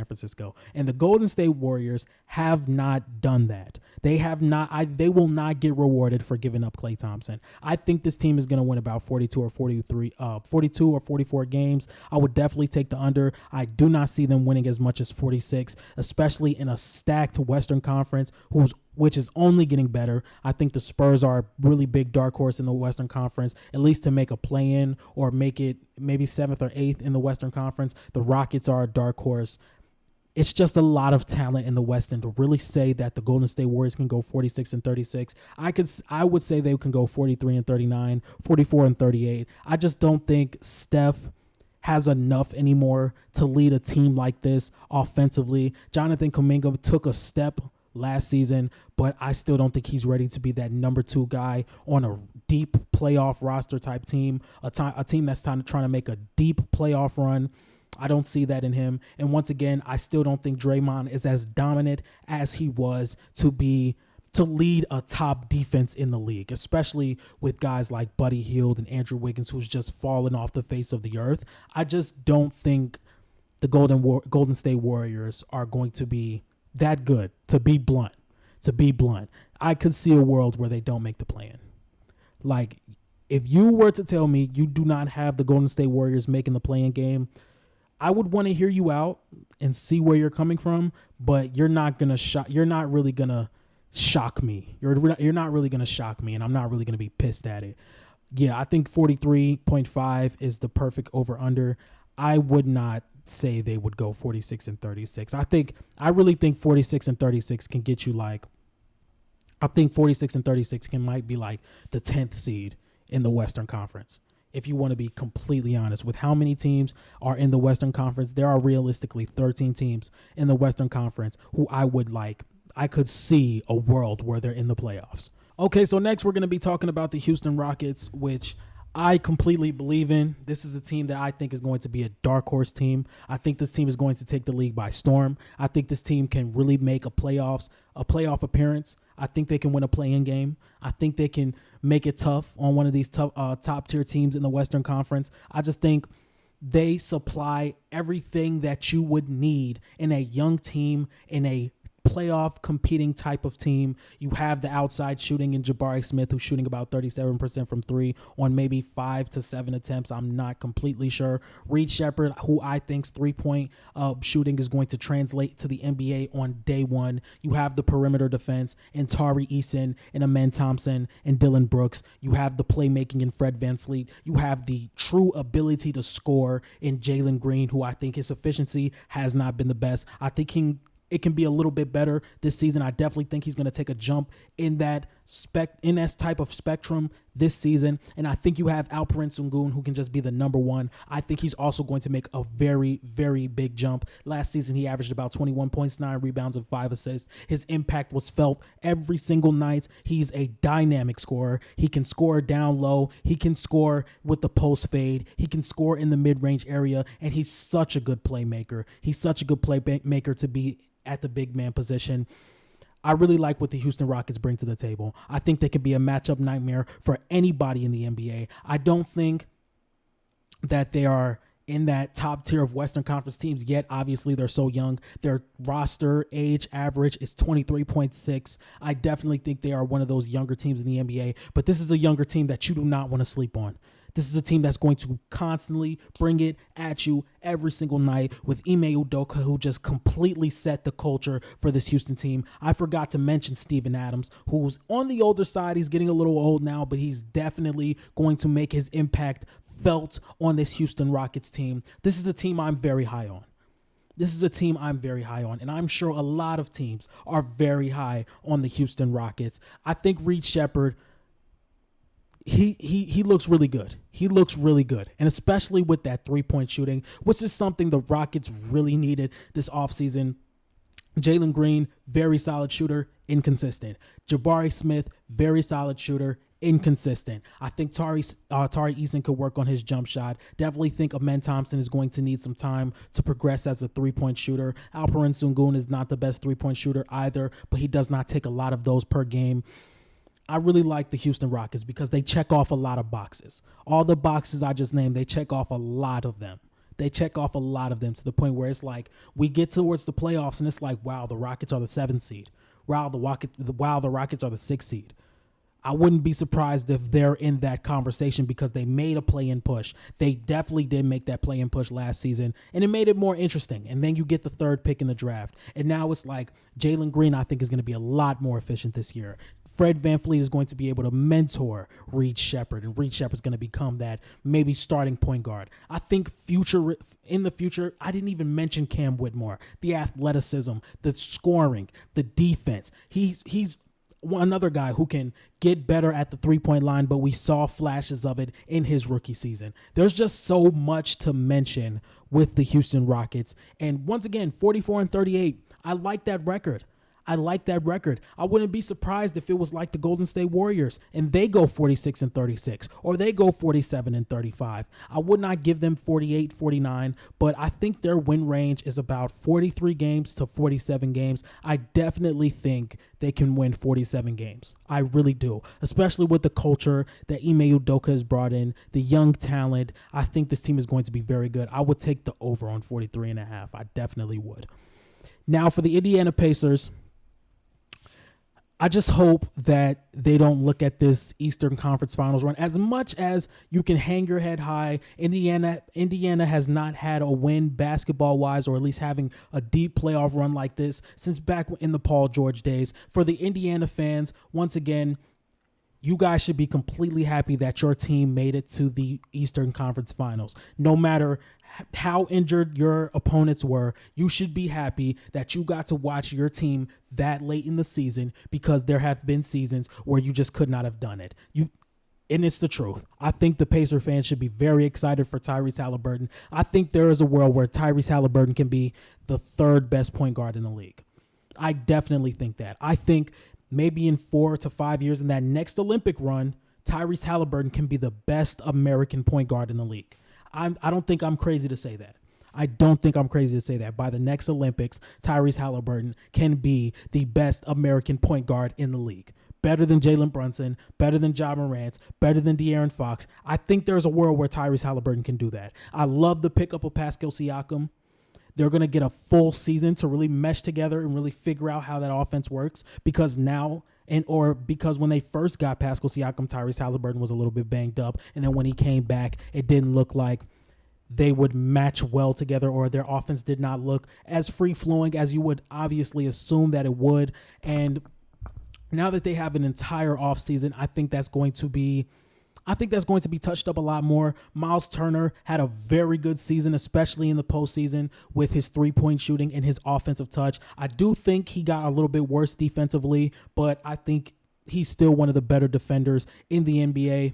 Francisco and the Golden State Warriors have not done that. They have not. They will not get rewarded for giving up Klay Thompson. I think this team is going to win about 42 or 44 games. I would definitely take the under. I do not see them winning as much as 46, especially in a stacked Western Conference, which is only getting better. I think the Spurs are a really big dark horse in the Western Conference, at least to make a play-in or make it maybe 7th or 8th in the Western Conference. The Rockets are a dark horse. It's just a lot of talent in the West, and to really say that the Golden State Warriors can go 46-36, I would say they can go 43-39, 44-38. I just don't think Steph has enough anymore to lead a team like this offensively. Jonathan Kuminga took a step last season, but I still don't think he's ready to be that number 2 guy on a deep playoff roster type team, a team that's trying to make a deep playoff run. I don't see that in him. And once again, I still don't think Draymond is as dominant as he was to lead a top defense in the league, especially with guys like Buddy Hield and Andrew Wiggins, who's just fallen off the face of the earth. I just don't think the Golden State Warriors are going to be that good, to be blunt. I could see a world where they don't make the play-in. Like, if you were to tell me you do not have the Golden State Warriors making the play-in game, I would want to hear you out and see where you're coming from, but you're not really gonna shock me. You're not really gonna shock me, and I'm not really gonna be pissed at it. Yeah, I think 43.5 is the perfect over/under. I would not say they would go 46-36. I really think 46-36 can get you like. I think 46-36 might be like the 10th seed in the Western Conference. If you want to be completely honest with how many teams are in the Western Conference, there are realistically 13 teams in the Western Conference who I could see a world where they're in the playoffs. Okay, so next we're going to be talking about the Houston Rockets, which I completely believe in. This is a team that I think is going to be a dark horse team. I think this team is going to take the league by storm. I think this team can really make a playoff appearance. I think they can win a play-in game. I think they can make it tough on one of these top-tier teams in the Western Conference. I just think they supply everything that you would need in a young team in a playoff competing type of team. You have the outside shooting in Jabari Smith, who's shooting about 37% from three on maybe 5 to 7 attempts. I'm not completely sure. Reed Shepherd, who I think's 3-point shooting is going to translate to the NBA on day one. You have the perimeter defense in Tari Eason and Amen Thompson and Dylan Brooks. You have the playmaking in Fred VanVleet. You have the true ability to score in Jalen Green, who I think his efficiency has not been the best. I think it can be a little bit better this season. I definitely think he's going to take a jump in that type of spectrum this season. And I think you have Alperen Sengun, who can just be the number one. I think he's also going to make a very, very big jump. Last season, he averaged about 21 points, 9 rebounds, and 5 assists. His impact was felt every single night. He's a dynamic scorer. He can score down low. He can score with the post fade. He can score in the mid-range area. And he's such a good playmaker. He's such a good playmaker to be at the big man position. I really like what the Houston Rockets bring to the table. I think they could be a matchup nightmare for anybody in the NBA. I don't think that they are in that top tier of Western Conference teams yet. Obviously, they're so young. Their roster age average is 23.6. I definitely think they are one of those younger teams in the NBA, but this is a younger team that you do not want to sleep on. This is a team that's going to constantly bring it at you every single night with Ime Udoka, who just completely set the culture for this Houston team. I forgot to mention Steven Adams, who's on the older side. He's getting a little old now, but he's definitely going to make his impact felt on this Houston Rockets team. This is a team I'm very high on. And I'm sure a lot of teams are very high on the Houston Rockets. I think Reed Shepherd, he looks really good. And especially with that 3-point shooting, which is something the Rockets really needed this offseason. Jalen Green, very solid shooter, inconsistent. Jabari Smith, very solid shooter, inconsistent. I think Tari Eason could work on his jump shot. Definitely think Amen Thompson is going to need some time to progress as a 3-point shooter. Alperen Sengun is not the best 3-point shooter either, but he does not take a lot of those per game. I really like the Houston Rockets because they check off a lot of boxes. All the boxes I just named, they check off a lot of them. To the point where it's like we get towards the playoffs and it's like, wow, the Rockets are the 7th seed. Wow, the Rockets are the 6th seed. I wouldn't be surprised if they're in that conversation because they made a play-in push. They definitely did make that play-in push last season, and it made it more interesting. And then you get the 3rd pick in the draft. And now it's like Jalen Green, I think, is going to be a lot more efficient this year. Fred VanVleet is going to be able to mentor Reed Shepherd, and Reed Shepherd's going to become that maybe starting point guard. I think in the future, I didn't even mention Cam Whitmore, the athleticism, the scoring, the defense. He's another guy who can get better at the 3-point line, but we saw flashes of it in his rookie season. There's just so much to mention with the Houston Rockets. And once again, 44-38, I like that record. I wouldn't be surprised if it was like the Golden State Warriors and they go 46-36 or they go 47-35. I would not give them 48-49, but I think their win range is about 43 games to 47 games. I definitely think they can win 47 games. I really do, especially with the culture that Ime Udoka has brought in, the young talent. I think this team is going to be very good. I would take the over on 43.5. I definitely would. Now for the Indiana Pacers, I just hope that they don't look at this Eastern Conference Finals run. As much as you can hang your head high, Indiana has not had a win basketball-wise, or at least having a deep playoff run like this since back in the Paul George days. For the Indiana fans, once again, you guys should be completely happy that your team made it to the Eastern Conference Finals. No matter how injured your opponents were, you should be happy that you got to watch your team that late in the season, because there have been seasons where you just could not have done it. And it's the truth. I think the Pacer fans should be very excited for Tyrese Halliburton. I think there is a world where Tyrese Halliburton can be the 3rd best point guard in the league. I definitely think that. I think maybe in 4 to 5 years in that next Olympic run, Tyrese Halliburton can be the best American point guard in the league. I don't think I'm crazy to say that. By the next Olympics, Tyrese Halliburton can be the best American point guard in the league. Better than Jalen Brunson, better than Ja Morant, better than De'Aaron Fox. I think there's a world where Tyrese Halliburton can do that. I love the pickup of Pascal Siakam. They're going to get a full season to really mesh together and really figure out how that offense works, because because when they first got Pascal Siakam, Tyrese Halliburton was a little bit banged up. And then when he came back, it didn't look like they would match well together, or their offense did not look as free-flowing as you would obviously assume that it would. And now that they have an entire offseason, I think that's going to be touched up a lot more. Miles Turner had a very good season, especially in the postseason, with his three-point shooting and his offensive touch. I do think he got a little bit worse defensively, but I think he's still one of the better defenders in the NBA.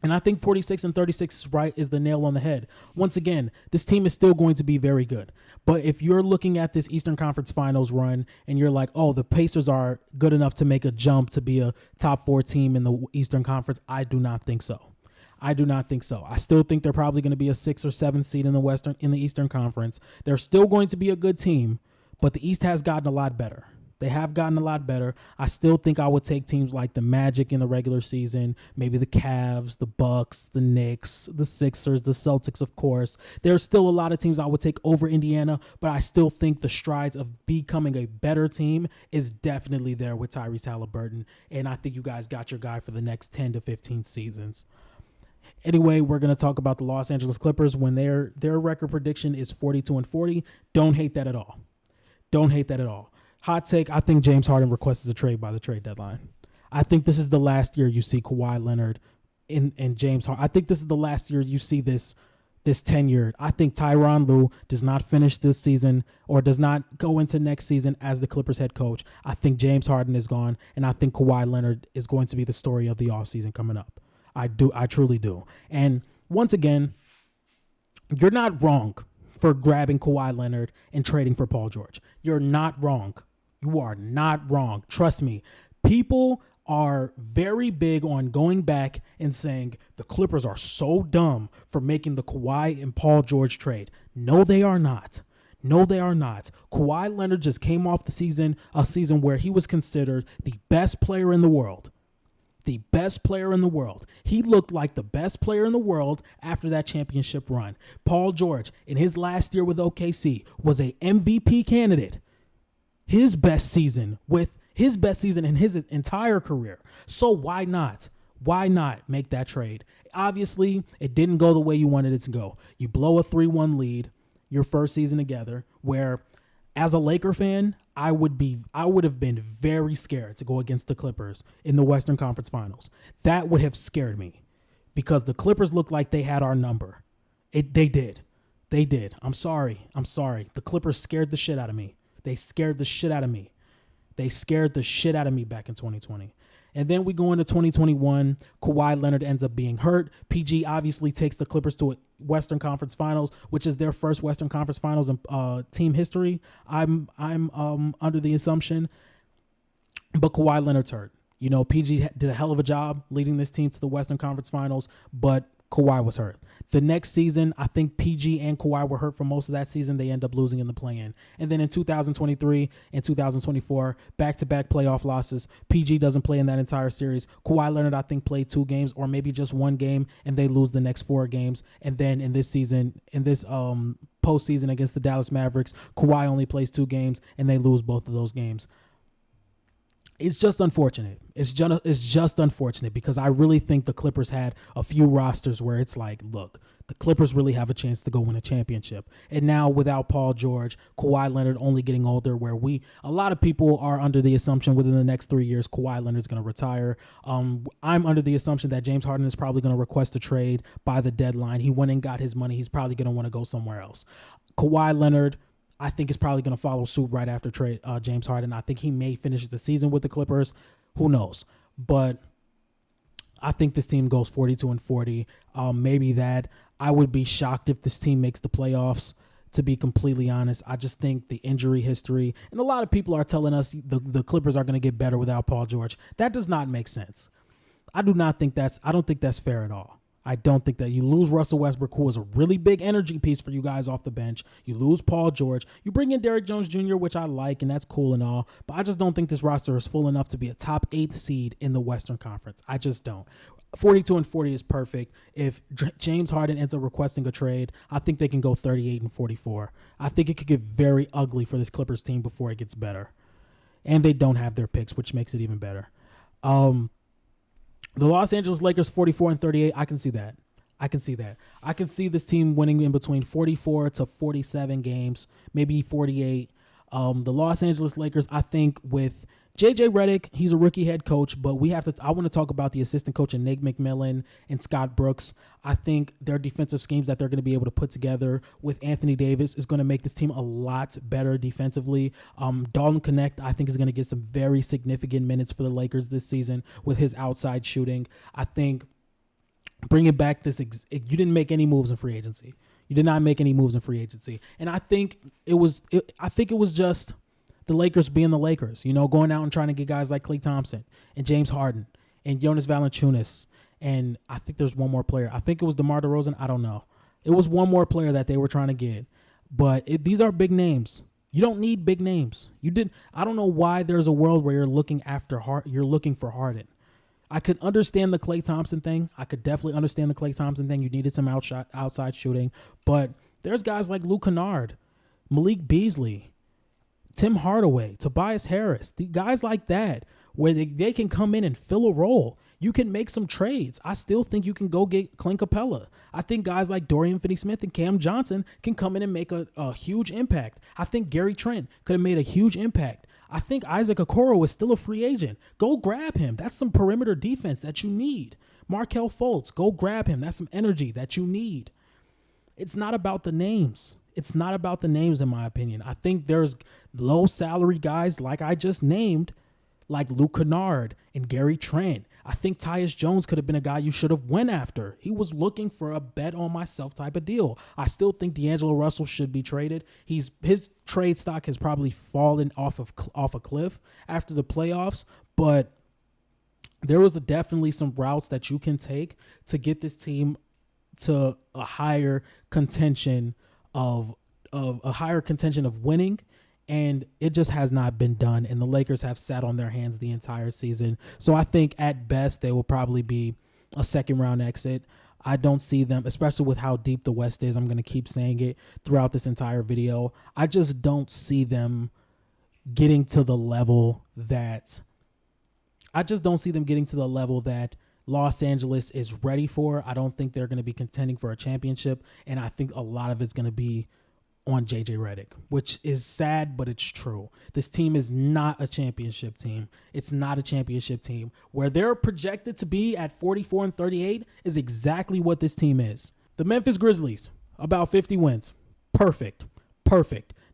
And I think 46 and 36 is the nail on the head. Once again, this team is still going to be very good. But if you're looking at this Eastern Conference Finals run and you're like, oh, the Pacers are good enough to make a jump to be a top 4 team in the Eastern Conference, I do not think so. I still think they're probably going to be a 6 or 7 seed in the Eastern Conference. They're still going to be a good team, but the East has gotten a lot better. They have gotten a lot better. I still think I would take teams like the Magic in the regular season, maybe the Cavs, the Bucks, the Knicks, the Sixers, the Celtics, of course. There's still a lot of teams I would take over Indiana, but I still think the strides of becoming a better team is definitely there with Tyrese Halliburton, and I think you guys got your guy for the next 10 to 15 seasons. Anyway, we're going to talk about the Los Angeles Clippers when their record prediction is 42 and 40. Don't hate that at all. Hot take, I think James Harden requests a trade by the trade deadline. I think this is the last year you see Kawhi Leonard and James Harden. I think this is the last year you see this tenured. I think Tyronn Lue does not finish this season or does not go into next season as the Clippers head coach. I think James Harden is gone, and I think Kawhi Leonard is going to be the story of the offseason coming up. I truly do. And once again, you're not wrong for grabbing Kawhi Leonard and trading for Paul George. You're not wrong. You are not wrong. Trust me. People are very big on going back and saying the Clippers are so dumb for making the Kawhi and Paul George trade. No, they are not. Kawhi Leonard just came off a season where he was considered the best player in the world. He looked like the best player in the world after that championship run. Paul George, in his last year with OKC, was a MVP candidate. His best season in his entire career. So why not? Why not make that trade? Obviously, it didn't go the way you wanted it to go. You blow a 3-1 lead your first season together, where as a Laker fan, I would have been very scared to go against the Clippers in the Western Conference Finals. That would have scared me because the Clippers looked like they had our number. They did. I'm sorry. The Clippers scared the shit out of me. They scared the shit out of me back in 2020. And then we go into 2021. Kawhi Leonard ends up being hurt. PG obviously takes the Clippers to a Western Conference Finals, which is their first Western Conference Finals in team history. I'm under the assumption. But Kawhi Leonard's hurt. You know, PG did a hell of a job leading this team to the Western Conference Finals, but Kawhi was hurt. The next season, I think PG and Kawhi were hurt for most of that season. They end up losing in the play-in. And then in 2023 and 2024, back-to-back playoff losses. PG doesn't play in that entire series. Kawhi Leonard, I think, played 2 games or maybe just 1 game, and they lose the next 4 games. And then in this season, postseason against the Dallas Mavericks, Kawhi only plays 2 games, and they lose both of those games. It's just unfortunate. It's just unfortunate because I really think the Clippers had a few rosters where it's like, look, the Clippers really have a chance to go win a championship. And now without Paul George, Kawhi Leonard only getting older, where a lot of people are under the assumption within the next 3 years, Kawhi Leonard's going to retire. I'm under the assumption that James Harden is probably going to request a trade by the deadline. He went and got his money. He's probably going to want to go somewhere else. Kawhi Leonard, I think is probably going to follow suit right after James Harden. I think he may finish the season with the Clippers. Who knows? But I think this team goes 42 and 40. Maybe that. I would be shocked if this team makes the playoffs, to be completely honest. I just think the injury history, and a lot of people are telling us the Clippers are going to get better without Paul George. That does not make sense. I don't think that's fair at all. I don't think that you lose Russell Westbrook, who is a really big energy piece for you guys off the bench. You lose Paul George. You bring in Derrick Jones Jr., which I like, and that's cool and all. But I just don't think this roster is full enough to be a top 8 seed in the Western Conference. I just don't. 42-40 is perfect. If James Harden ends up requesting a trade, I think they can go 38-44. I think it could get very ugly for this Clippers team before it gets better. And they don't have their picks, which makes it even better. The Los Angeles Lakers 44-38, I can see that. I can see this team winning in between 44 to 47 games, maybe 48. The Los Angeles Lakers, I think with JJ Redick, he's a rookie head coach, but I want to talk about the assistant coach and Nate McMillan and Scott Brooks. I think their defensive schemes that they're going to be able to put together with Anthony Davis is going to make this team a lot better defensively. Dalton Connect, I think, is going to get some very significant minutes for the Lakers this season with his outside shooting. I think bringing back you didn't make any moves in free agency. You did not make any moves in free agency. And I think it was just the Lakers being the Lakers, going out and trying to get guys like Klay Thompson and James Harden and Jonas Valanciunas. And I think there's one more player. I think it was DeMar DeRozan. I don't know. It was one more player that they were trying to get. But these are big names. You don't need big names. I don't know why there's a world where you're looking for Harden. I could understand the Klay Thompson thing. I could definitely understand the Klay Thompson thing. You needed some outside shooting. But there's guys like Luke Kennard, Malik Beasley, Tim Hardaway, Tobias Harris, the guys like that, where they can come in and fill a role. You can make some trades. I still think you can go get Clint Capella. I think guys like Dorian Finney-Smith and Cam Johnson can come in and make a huge impact. I think Gary Trent could have made a huge impact. I think Isaac Okoro is still a free agent. Go grab him. That's some perimeter defense that you need. Markelle Fultz, go grab him. That's some energy that you need. It's not about the names. It's not about the names, in my opinion. I think there's low salary guys like I just named, like Luke Kennard and Gary Trent. I think Tyus Jones could have been a guy you should have went after. He was looking for a bet on myself type of deal. I still think D'Angelo Russell should be traded. His trade stock has probably fallen off a cliff after the playoffs, but there was definitely some routes that you can take to get this team to a higher contention of winning, and it just has not been done, and the Lakers have sat on their hands the entire season. So I think at best they will probably be a second round exit. I don't see them, especially with how deep the West is. I'm going to keep saying it throughout this entire video. I just don't see them getting to the level that Los Angeles is ready for. I don't think they're going to be contending for a championship, and I think a lot of it's going to be on JJ Redick, which is sad, but it's true. This team is not a championship team. It's not a championship team. Where they're projected to be at 44-38 is exactly what this team is. The Memphis Grizzlies, about 50 wins. Perfect.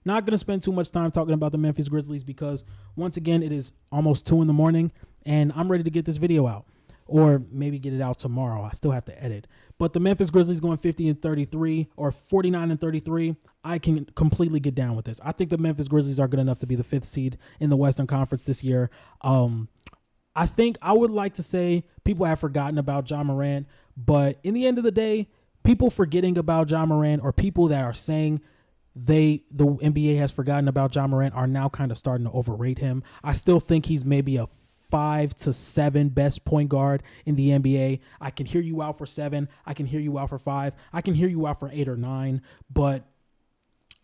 Not going to spend too much time talking about the Memphis Grizzlies because, once again, it is almost 2 a.m, and I'm ready to get this video out. Or maybe get it out tomorrow. I still have to edit. But the Memphis Grizzlies going 50-33 or 49-33, I can completely get down with this. I think the Memphis Grizzlies are good enough to be the 5th seed in the Western Conference this year. I think I would like to say people have forgotten about Ja Morant, but in the end of the day, people forgetting about Ja Morant or people that are saying the NBA has forgotten about Ja Morant are now kind of starting to overrate him. I still think he's maybe a 5 to 7 best point guard in the NBA. I can hear you out for 7. I can hear you out for 5. I can hear you out for 8 or 9. But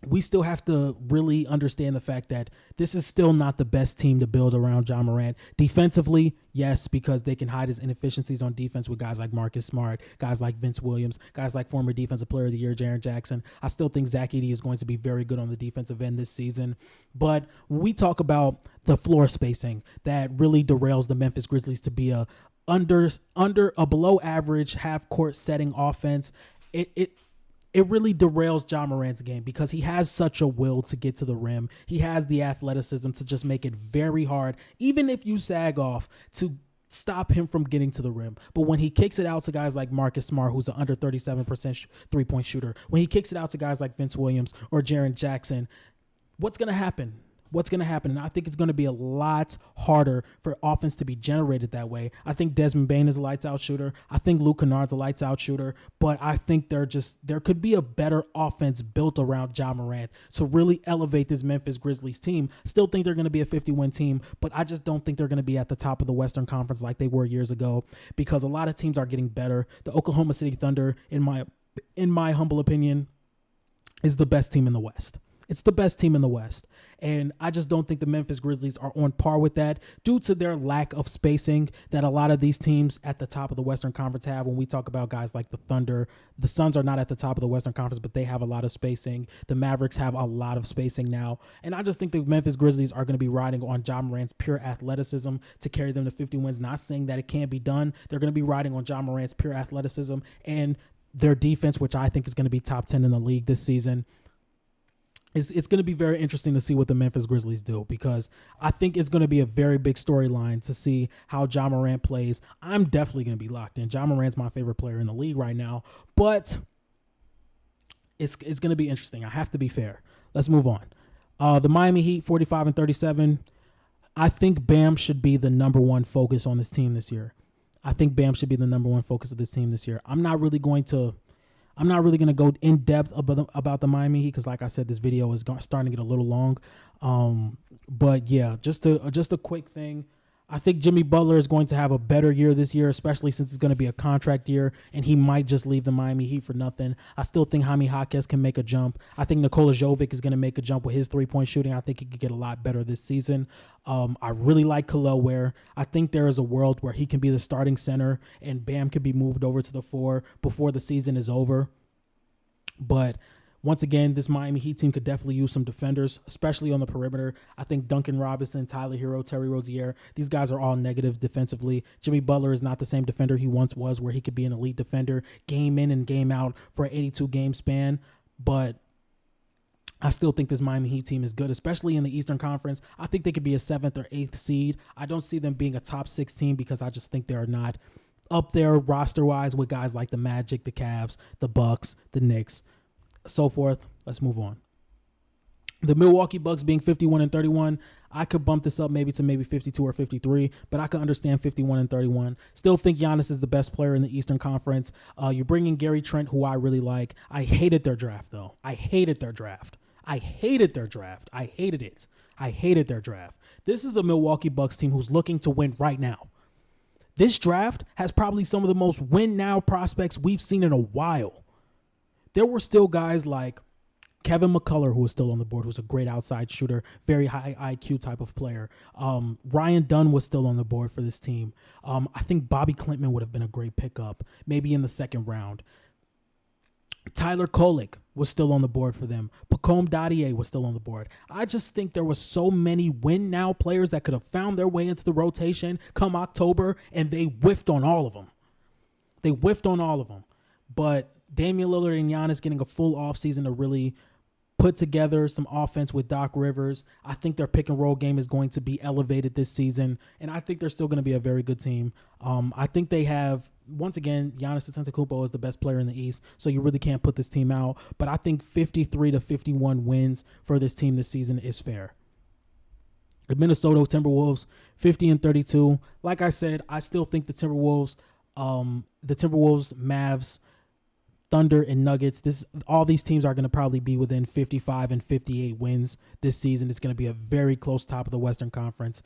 we still have to really understand the fact that this is still not the best team to build around Ja Morant. Defensively, yes, because they can hide his inefficiencies on defense with guys like Marcus Smart, guys like Vince Williams, guys like former Defensive Player of the Year Jaren Jackson. I still think Zach Edey is going to be very good on the defensive end this season. But when we talk about the floor spacing that really derails the Memphis Grizzlies to be a below average half court setting offense, it really derails Ja Morant's game because he has such a will to get to the rim. He has the athleticism to just make it very hard, even if you sag off, to stop him from getting to the rim. But when he kicks it out to guys like Marcus Smart, who's an under 37% three-point shooter, when he kicks it out to guys like Vince Williams or Jaren Jackson, what's going to happen? what's going to happen? And I think it's going to be a lot harder for offense to be generated that way. I think Desmond Bane is a lights-out shooter. I think Luke Kennard's a lights-out shooter. But I think there could be a better offense built around Ja Morant to really elevate this Memphis Grizzlies team. Still think they're going to be a 50-win team, but I just don't think they're going to be at the top of the Western Conference like they were years ago, because a lot of teams are getting better. The Oklahoma City Thunder, in my humble opinion, is the best team in the West. It's the best team in the West. And I just don't think the Memphis Grizzlies are on par with that due to their lack of spacing that a lot of these teams at the top of the Western Conference have. When we talk about guys like the Thunder, the Suns are not at the top of the Western Conference, but they have a lot of spacing. The Mavericks have a lot of spacing now. And I just think the Memphis Grizzlies are going to be riding on Ja Morant's pure athleticism to carry them to 50 wins. Not saying that it can't be done. They're going to be riding on Ja Morant's pure athleticism and their defense, which I think is going to be top 10 in the league this season. It's going to be very interesting to see what the Memphis Grizzlies do, because I think it's going to be a very big storyline to see how Ja Morant plays. I'm definitely going to be locked in. Ja Morant's my favorite player in the league right now, but it's going to be interesting. I have to be fair. Let's move on. The Miami Heat, 45-37. I think Bam should be the number one focus on this team this year. I'm not really going to go in depth about the Miami Heat because, like I said, this video is starting to get a little long. But yeah, just a quick thing. I think Jimmy Butler is going to have a better year this year, especially since it's going to be a contract year, and he might just leave the Miami Heat for nothing. I still think Jaime Jaquez can make a jump. I think Nikola Jovic is going to make a jump with his three-point shooting. I think he could get a lot better this season. I really like Khalil Ware. I think there is a world where he can be the starting center and Bam can be moved over to the 4 before the season is over. But once again, this Miami Heat team could definitely use some defenders, especially on the perimeter. I think Duncan Robinson, Tyler Hero, Terry Rozier, these guys are all negatives defensively. Jimmy Butler is not the same defender he once was, where he could be an elite defender game in and game out for an 82-game span. But I still think this Miami Heat team is good, especially in the Eastern Conference. I think they could be a 7th or 8th seed. I don't see them being a top 6 team because I just think they are not up there roster-wise with guys like the Magic, the Cavs, the Bucks, the Knicks, so forth. Let's move on. The Milwaukee Bucks being 51-31, I could bump this up maybe to 52 or 53, but I could understand 51-31. Still think Giannis is the best player in the Eastern Conference. You're bringing Gary Trent, who I really like. I hated their draft, though. I hated their draft. This is a Milwaukee Bucks team who's looking to win right now. This draft has probably some of the most win-now prospects we've seen in a while. There were still guys like Kevin McCullough, who was still on the board, who's a great outside shooter, very high IQ type of player. Ryan Dunn was still on the board for this team. I think Bobby Klintman would have been a great pickup, maybe in the second round. Tyler Kolek was still on the board for them. Pacome Dadier was still on the board. I just think there was so many win-now players that could have found their way into the rotation come October, and they whiffed on all of them. But Damian Lillard and Giannis getting a full offseason to really put together some offense with Doc Rivers. I think their pick and roll game is going to be elevated this season, and I think they're still going to be a very good team. I think they have, once again, Giannis Antetokounmpo is the best player in the East, so you really can't put this team out. But I think 53-51 wins for this team this season is fair. The Minnesota Timberwolves, 50-32. Like I said, I still think the Timberwolves, Mavs, Thunder, and Nuggets, all these teams are going to probably be within 55 and 58 wins this season. It's going to be a very close top of the Western Conference.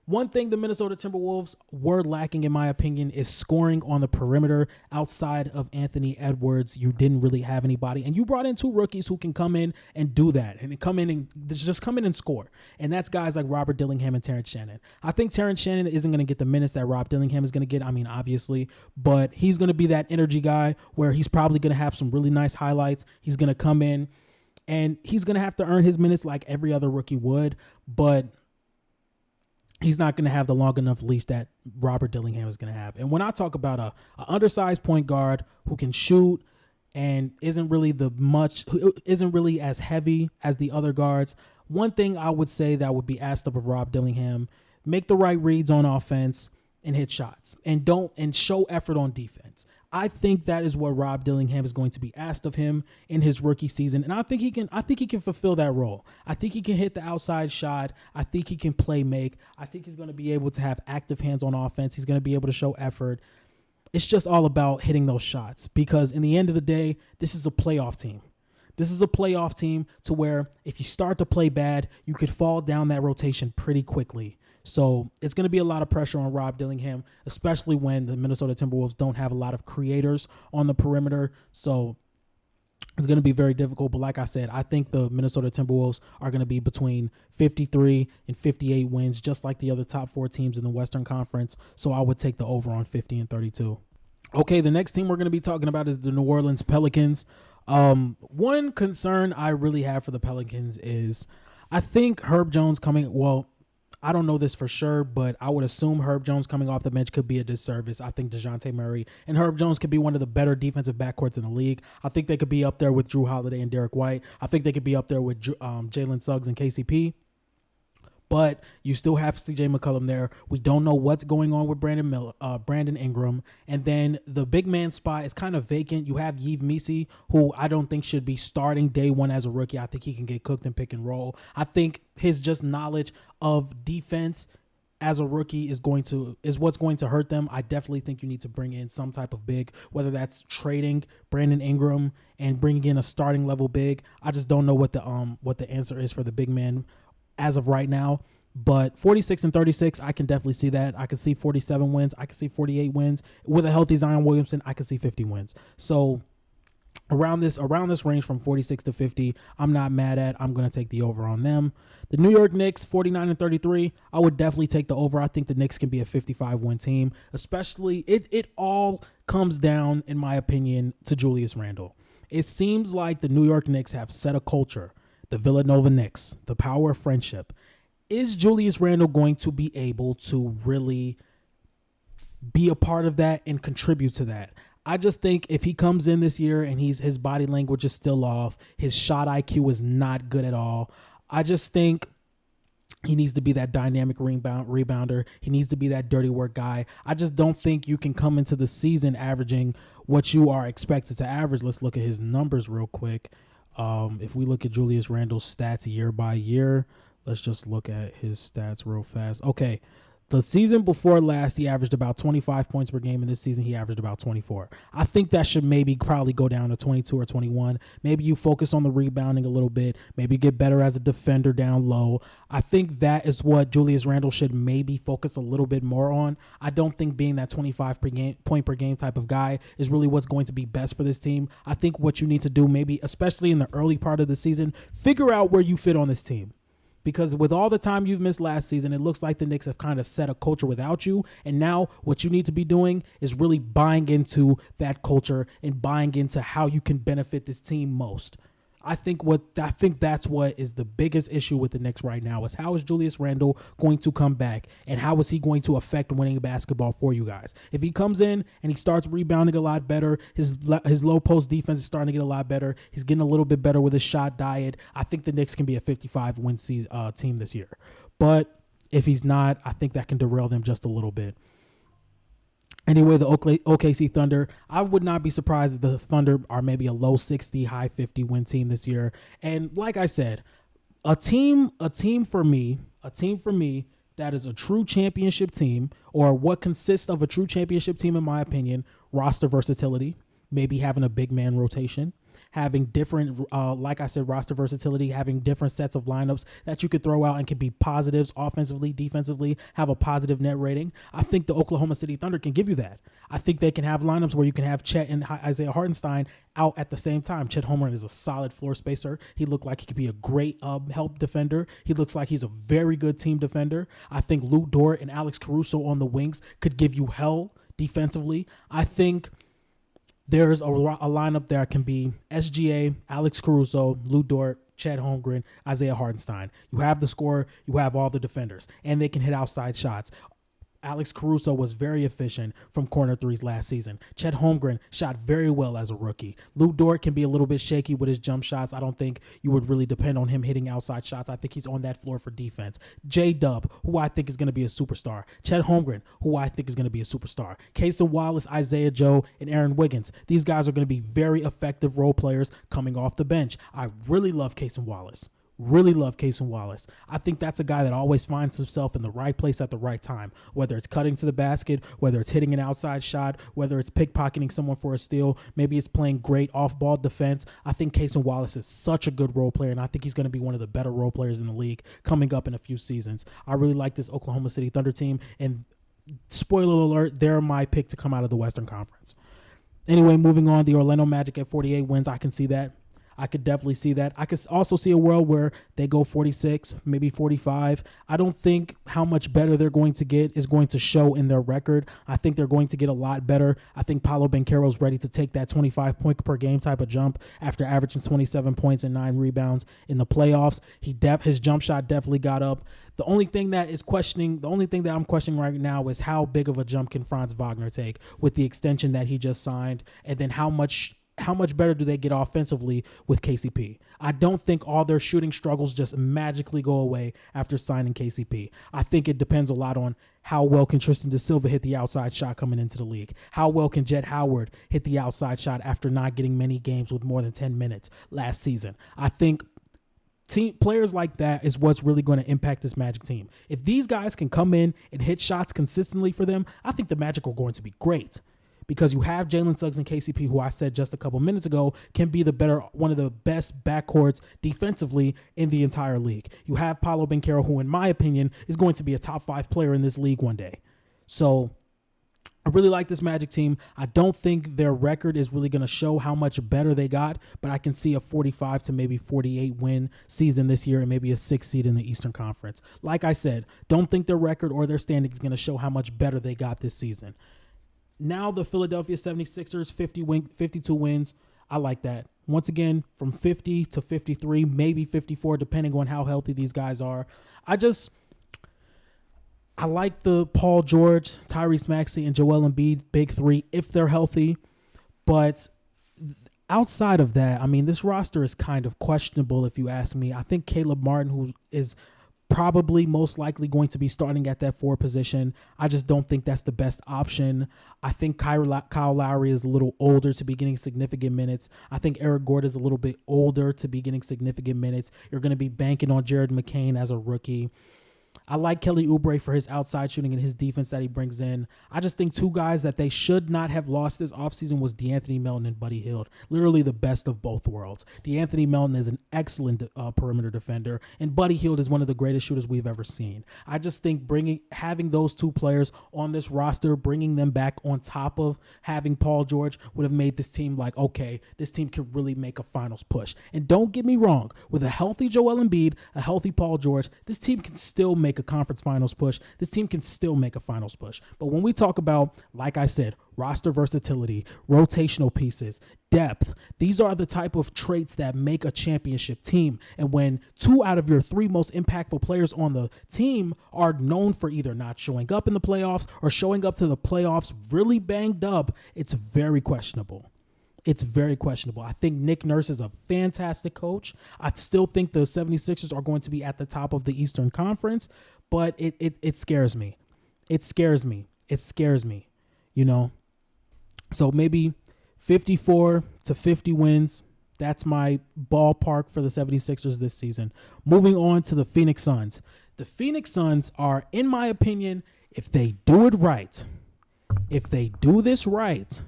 One thing the Minnesota Timberwolves were lacking, in my opinion, is scoring on the perimeter. Outside of Anthony Edwards, you didn't really have anybody. And you brought in 2 rookies who can come in and do that. And come in and score. And that's guys like Robert Dillingham and Terrence Shannon. I think Terrence Shannon isn't going to get the minutes that Rob Dillingham is going to get. I mean, obviously. But he's going to be that energy guy where he's probably going to have some really nice highlights. He's going to come in and he's going to have to earn his minutes like every other rookie would. But he's not going to have the long enough leash that Robert Dillingham is going to have. And when I talk about a undersized point guard who can shoot and isn't really as heavy as the other guards, one thing I would say that would be asked of Rob Dillingham: make the right reads on offense and hit shots, and show effort on defense. I think that is what Rob Dillingham is going to be asked of him in his rookie season, and I think he can fulfill that role. I think he can hit the outside shot. I think he can play make. I think he's going to be able to have active hands on offense. He's going to be able to show effort. It's just all about hitting those shots, because in the end of the day, this is a playoff team. This is a playoff team to where if you start to play bad, you could fall down that rotation pretty quickly. So it's going to be a lot of pressure on Rob Dillingham, especially when the Minnesota Timberwolves don't have a lot of creators on the perimeter. So it's going to be very difficult. But like I said, I think the Minnesota Timberwolves are going to be between 53 and 58 wins, just like the other top 4 teams in the Western Conference. So I would take the over on 50 and 32. Okay, the next team we're going to be talking about is the New Orleans Pelicans. One concern I really have for the Pelicans is I think Herb Jones I don't know this for sure, but I would assume Herb Jones coming off the bench could be a disservice. I think DeJounte Murray and Herb Jones could be one of the better defensive backcourts in the league. I think they could be up there with Drew Holiday and Derek White. I think they could be up there with Jalen Suggs and KCP. But you still have CJ McCollum there. We don't know what's going on with Brandon Ingram. And then the big man spot is kind of vacant. You have Yves Missi, who I don't think should be starting day one as a rookie. I think he can get cooked and pick and roll. I think his just knowledge of defense as a rookie is what's going to hurt them. I definitely think you need to bring in some type of big, whether that's trading Brandon Ingram and bringing in a starting level big. I just don't know what the answer is for the big man as of right now. But 46 and 36, I can definitely see that. I can see 47 wins. I can see 48 wins. With a healthy Zion Williamson, I can see 50 wins. So around this range from 46 to 50, I'm not mad at. I'm going to take the over on them. The New York Knicks, 49 and 33, I would definitely take the over. I think the Knicks can be a 55-win team, especially it all comes down, in my opinion, to Julius Randle. It seems like the New York Knicks have set a culture. The Villanova Knicks, the power of friendship. Is Julius Randle going to be able to really be a part of that and contribute to that? I just think if he comes in this year and his body language is still off, his shot IQ is not good at all, I just think he needs to be that dynamic rebounder. He needs to be that dirty work guy. I just don't think you can come into the season averaging what you are expected to average. Let's look at his numbers real quick. If we look at Julius Randle's stats year by year, let's just look at his stats real fast. Okay, the season before last, he averaged about 25 points per game, and this season he averaged about 24. I think that should probably go down to 22 or 21. Maybe you focus on the rebounding a little bit, maybe get better as a defender down low. I think that is what Julius Randle should maybe focus a little bit more on. I don't think being that 25 point per game type of guy is really what's going to be best for this team. I think what you need to do, maybe especially in the early part of the season, figure out where you fit on this team. Because with all the time you've missed last season, it looks like the Knicks have kind of set a culture without you. And now what you need to be doing is really buying into that culture and buying into how you can benefit this team most. I think that's what is the biggest issue with the Knicks right now is how is Julius Randle going to come back and how is he going to affect winning basketball for you guys? If he comes in and he starts rebounding a lot better, his low post defense is starting to get a lot better. He's getting a little bit better with his shot diet. I think the Knicks can be a 55-win team this year. But if he's not, I think that can derail them just a little bit. Anyway, the OKC Thunder, I would not be surprised if the Thunder are maybe a low 60, high 50 win team this year. And like I said, a team for me that is a true championship team, or what consists of a true championship team in my opinion, roster versatility, maybe having a big man rotation, having different, like I said, roster versatility, having different sets of lineups that you could throw out and can be positives offensively, defensively, have a positive net rating. I think the Oklahoma City Thunder can give you that. I think they can have lineups where you can have Chet and Isaiah Hartenstein out at the same time. Chet Holmgren is a solid floor spacer. He looked like he could be a great help defender. He looks like he's a very good team defender. I think Lou Dort and Alex Caruso on the wings could give you hell defensively. I think there's a lineup there can be SGA, Alex Caruso, Lou Dort, Chet Holmgren, Isaiah Hartenstein. You have the scorer, you have all the defenders, and they can hit outside shots. Alex Caruso was very efficient from corner threes last season. Chet Holmgren shot very well as a rookie. Lou Dort can be a little bit shaky with his jump shots. I don't think you would really depend on him hitting outside shots. I think he's on that floor for defense. J-Dub, who I think is going to be a superstar. Chet Holmgren, who I think is going to be a superstar. Casey Wallace, Isaiah Joe, and Aaron Wiggins. These guys are going to be very effective role players coming off the bench. I really love Casey Wallace. Really love Casey Wallace. I think that's a guy that always finds himself in the right place at the right time, whether it's cutting to the basket, whether it's hitting an outside shot, whether it's pickpocketing someone for a steal, maybe it's playing great off-ball defense. I think Casey Wallace is such a good role player, and I think he's going to be one of the better role players in the league coming up in a few seasons. I really like this Oklahoma City Thunder team, and spoiler alert, they're my pick to come out of the Western Conference. Anyway, moving on, the Orlando Magic at 48 wins. I can see that. I could definitely see that. I could also see a world where they go 46, maybe 45. I don't think how much better they're going to get is going to show in their record. I think they're going to get a lot better. I think Paolo Banchero's ready to take that 25 point per game type of jump after averaging 27 points and 9 rebounds in the playoffs. His jump shot definitely got up. The only thing that I'm questioning right now is how big of a jump can Franz Wagner take with the extension that he just signed, and then how much better do they get offensively with KCP? I don't think all their shooting struggles just magically go away after signing KCP. I think it depends a lot on how well can Tristan da Silva hit the outside shot coming into the league. How well can Jet Howard hit the outside shot after not getting many games with more than 10 minutes last season? I think players like that is what's really going to impact this Magic team. If these guys can come in and hit shots consistently for them, I think the Magic are going to be great. Because you have Jalen Suggs and KCP, who I said just a couple minutes ago can be one of the best backcourts defensively in the entire league. You have Paolo Banchero, who in my opinion is going to be a top 5 player in this league one day. So I really like this Magic team. I don't think their record is really going to show how much better they got, but I can see a 45 to maybe 48 win season this year and maybe a 6th seed in the Eastern Conference. Like I said, don't think their record or their standing is going to show how much better they got this season. Now the Philadelphia 76ers, 52 wins. I like that. Once again, from 50 to 53, maybe 54, depending on how healthy these guys are. I like the Paul George, Tyrese Maxey, and Joel Embiid big three if they're healthy. But outside of that, I mean, this roster is kind of questionable if you ask me. I think Caleb Martin, who is probably most likely going to be starting at that 4 position. I just don't think that's the best option. I think Kyle Lowry is a little older to be getting significant minutes. I think Eric Gordon is a little bit older to be getting significant minutes. You're going to be banking on Jared McCain as a rookie. I like Kelly Oubre for his outside shooting and his defense that he brings in. I just think 2 guys that they should not have lost this offseason was DeAnthony Melton and Buddy Hield. Literally the best of both worlds. DeAnthony Melton is an excellent perimeter defender, and Buddy Hield is one of the greatest shooters we've ever seen. I just think having those 2 players on this roster, bringing them back on top of having Paul George would have made this team like, okay, this team can really make a finals push. And don't get me wrong, with a healthy Joel Embiid, a healthy Paul George, this team can still make a conference finals push. This team can still make a finals push. But when we talk about, like I said, roster versatility, rotational pieces, depth, these are the type of traits that make a championship team. And when 2 out of your 3 most impactful players on the team are known for either not showing up in the playoffs or showing up to the playoffs really banged up, it's very questionable. It's very questionable. I think Nick Nurse is a fantastic coach. I still think the 76ers are going to be at the top of the Eastern Conference, but it scares me. It scares me. It scares me, you know? So maybe 54 to 50 wins. That's my ballpark for the 76ers this season. Moving on to the Phoenix Suns. The Phoenix Suns are, in my opinion, if they do it right, if they do this right,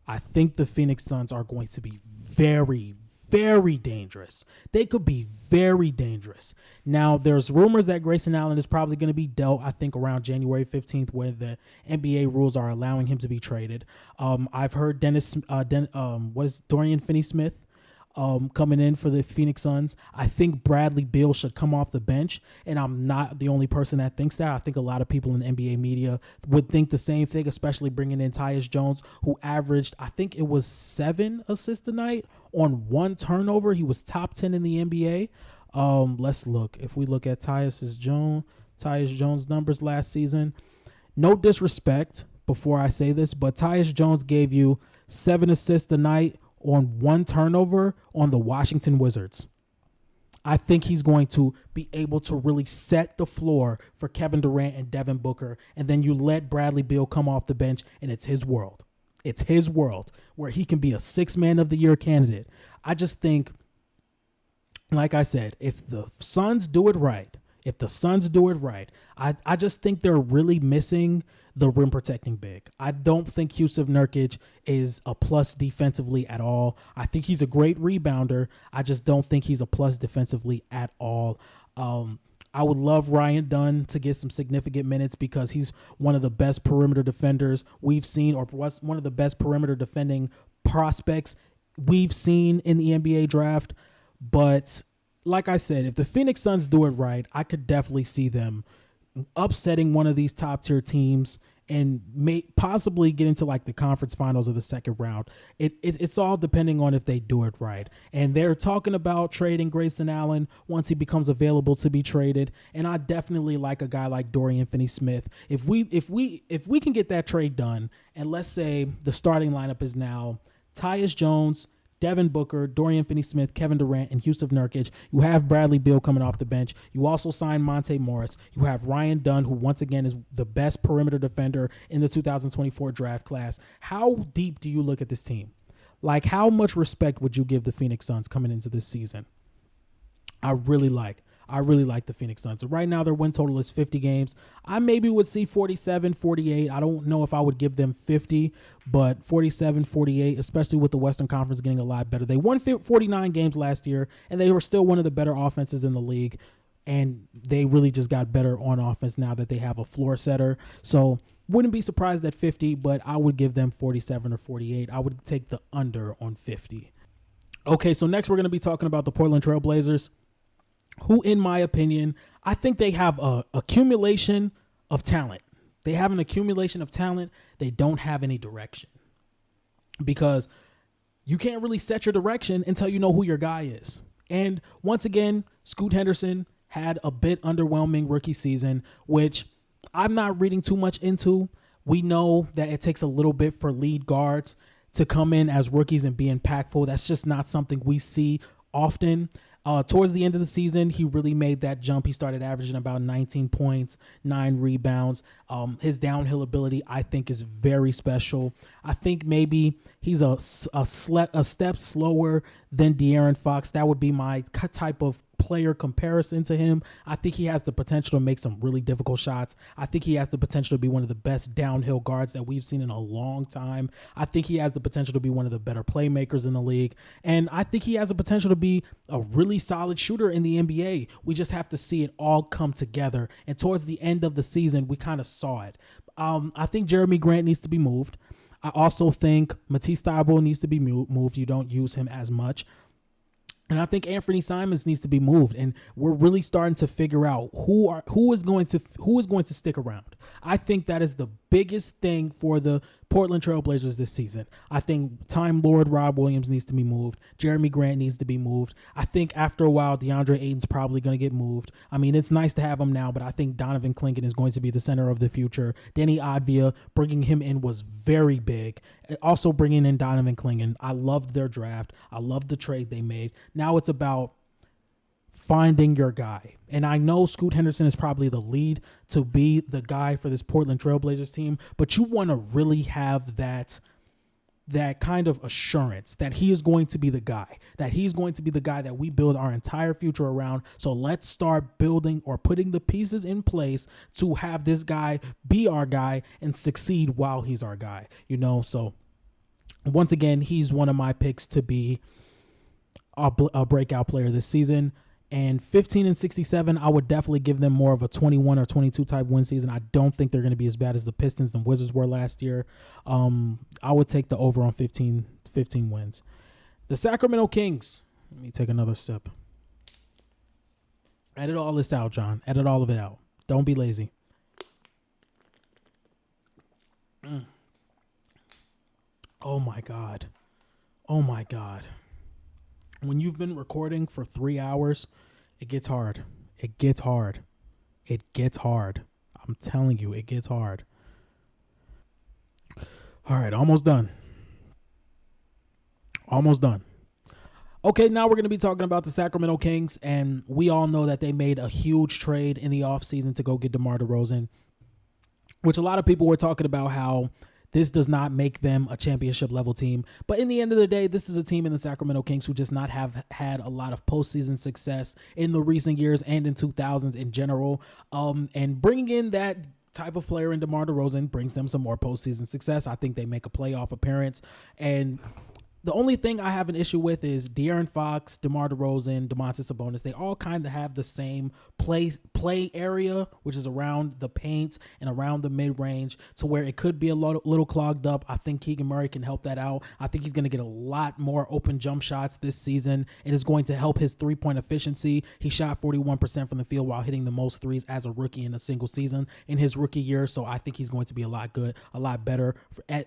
I think the Phoenix Suns are going to be very, very dangerous. They could be very dangerous. Now, there's rumors that Grayson Allen is probably going to be dealt, I think, around January 15th, where the NBA rules are allowing him to be traded. I've heard Dorian Finney-Smith coming in for the Phoenix Suns. I think Bradley Beal should come off the bench, and I'm not the only person that thinks that. I think a lot of people in the NBA media would think the same thing, especially bringing in Tyus Jones, who averaged, I think it was 7 assists a night on 1 turnover. He was top 10 in the NBA. Let's look. If we look at Tyus Jones' numbers last season, no disrespect before I say this, but Tyus Jones gave you 7 assists a night on 1 turnover on the Washington Wizards. I think he's going to be able to really set the floor for Kevin Durant and Devin Booker, and then you let Bradley Beal come off the bench, and it's his world. It's his world where he can be a 6 Man of the Year candidate. I just think, like I said, if the Suns do it right, I just think they're really missing the rim protecting big. I don't think Jusuf Nurkic is a plus defensively at all. I think he's a great rebounder. I just don't think he's a plus defensively at all. I would love Ryan Dunn to get some significant minutes because he's one of the best perimeter defenders we've seen, or was one of the best perimeter defending prospects we've seen in the NBA draft. But like I said, if the Phoenix Suns do it right, I could definitely see them upsetting one of these top tier teams and possibly get into like the conference finals or the second round. It's all depending on if they do it right. And they're talking about trading Grayson Allen once he becomes available to be traded. And I definitely like a guy like Dorian Finney-Smith. If we can get that trade done, and let's say the starting lineup is now Tyus Jones, Devin Booker, Dorian Finney-Smith, Kevin Durant, and Jusuf Nurkic. You have Bradley Beal coming off the bench. You also signed Monte Morris. You have Ryan Dunn, who once again is the best perimeter defender in the 2024 draft class. How deep do you look at this team? Like, how much respect would you give the Phoenix Suns coming into this season? I really like the Phoenix Suns. So right now their win total is 50 games. I maybe would see 47, 48. I don't know if I would give them 50, but 47, 48, especially with the Western Conference getting a lot better. They won 49 games last year, and they were still one of the better offenses in the league, and they really just got better on offense now that they have a floor setter. So wouldn't be surprised at 50, but I would give them 47 or 48. I would take the under on 50. Okay, so next we're going to be talking about the Portland Trail Blazers, who, in my opinion, I think they have a accumulation of talent. They have an accumulation of talent. They don't have any direction, because you can't really set your direction until you know who your guy is. And once again, Scoot Henderson had a bit underwhelming rookie season, which I'm not reading too much into. We know that it takes a little bit for lead guards to come in as rookies and be impactful. That's just not something we see often. Towards the end of the season, he really made that jump. He started averaging about 19 points, 9 rebounds. His downhill ability, I think, is very special. I think maybe he's a step slower than De'Aaron Fox. That would be my type of player comparison to him. I think he has the potential to make some really difficult shots. I think he has the potential to be one of the best downhill guards that we've seen in a long time. I think he has the potential to be one of the better playmakers in the league. And I think he has the potential to be a really solid shooter in the NBA. We just have to see it all come together. And towards the end of the season, we kind of saw it. I think Jeremy Grant needs to be moved. I also think Matisse Thybulle needs to be moved. You don't use him as much. And I think Anthony Simons needs to be moved, and we're really starting to figure out who is going to stick around. I think that is the biggest thing for the Portland Trail Blazers this season. I think Time Lord Rob Williams needs to be moved. Jeremy Grant needs to be moved. I think after a while, DeAndre Ayton's probably going to get moved. I mean, it's nice to have him now, but I think Donovan Clingan is going to be the center of the future. Danny Advia, bringing him in was very big. Also bringing in Donovan Clingan. I loved their draft. I loved the trade they made. Now it's about finding your guy. And I know Scoot Henderson is probably the lead to be the guy for this Portland Trail Blazers team, but you want to really have that kind of assurance that he is going to be the guy, that we build our entire future around. So let's start building or putting the pieces in place to have this guy be our guy and succeed while he's our guy, So once again, he's one of my picks to be a breakout player this season. And 15 and 67, I would definitely give them more of a 21 or 22 type win season. I don't think they're going to be as bad as the Pistons and Wizards were last year. I would take the over on 15 wins. The Sacramento Kings. Let me take another sip. Edit all this out, John. Edit all of it out. Don't be lazy. Oh, my God. When you've been recording for 3 hours, it gets hard. I'm telling you, it gets hard. All right, almost done. Almost done. Okay, now we're going to be talking about the Sacramento Kings, and we all know that they made a huge trade in the offseason to go get DeMar DeRozan, which a lot of people were talking about how this does not make them a championship level team. But in the end of the day, this is a team in the Sacramento Kings who just not have had a lot of postseason success in the recent years and in 2000s in general. And bringing in that type of player in DeMar DeRozan brings them some more postseason success. I think they make a playoff appearance. And the only thing I have an issue with is De'Aaron Fox, DeMar DeRozan, Domantas Sabonis. They all kind of have the same play area, which is around the paint and around the mid-range, to where it could be a little clogged up. I think Keegan Murray can help that out. I think he's going to get a lot more open jump shots this season. It is going to help his three-point efficiency. He shot 41% from the field while hitting the most threes as a rookie in a single season in his rookie year. So I think he's going to be a lot better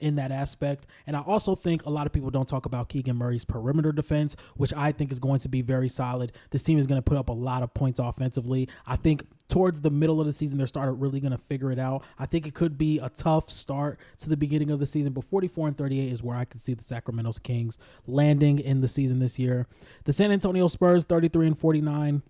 in that aspect. And I also think a lot of people don't talk about Keegan Murray's perimeter defense, which I think is going to be very solid. This team is going to put up a lot of points offensively. I think towards the middle of the season, they're really going to figure it out. I think it could be a tough start to the beginning of the season, but 44-38 is where I could see the Sacramento Kings landing in the season this year. The San Antonio Spurs, 33-49.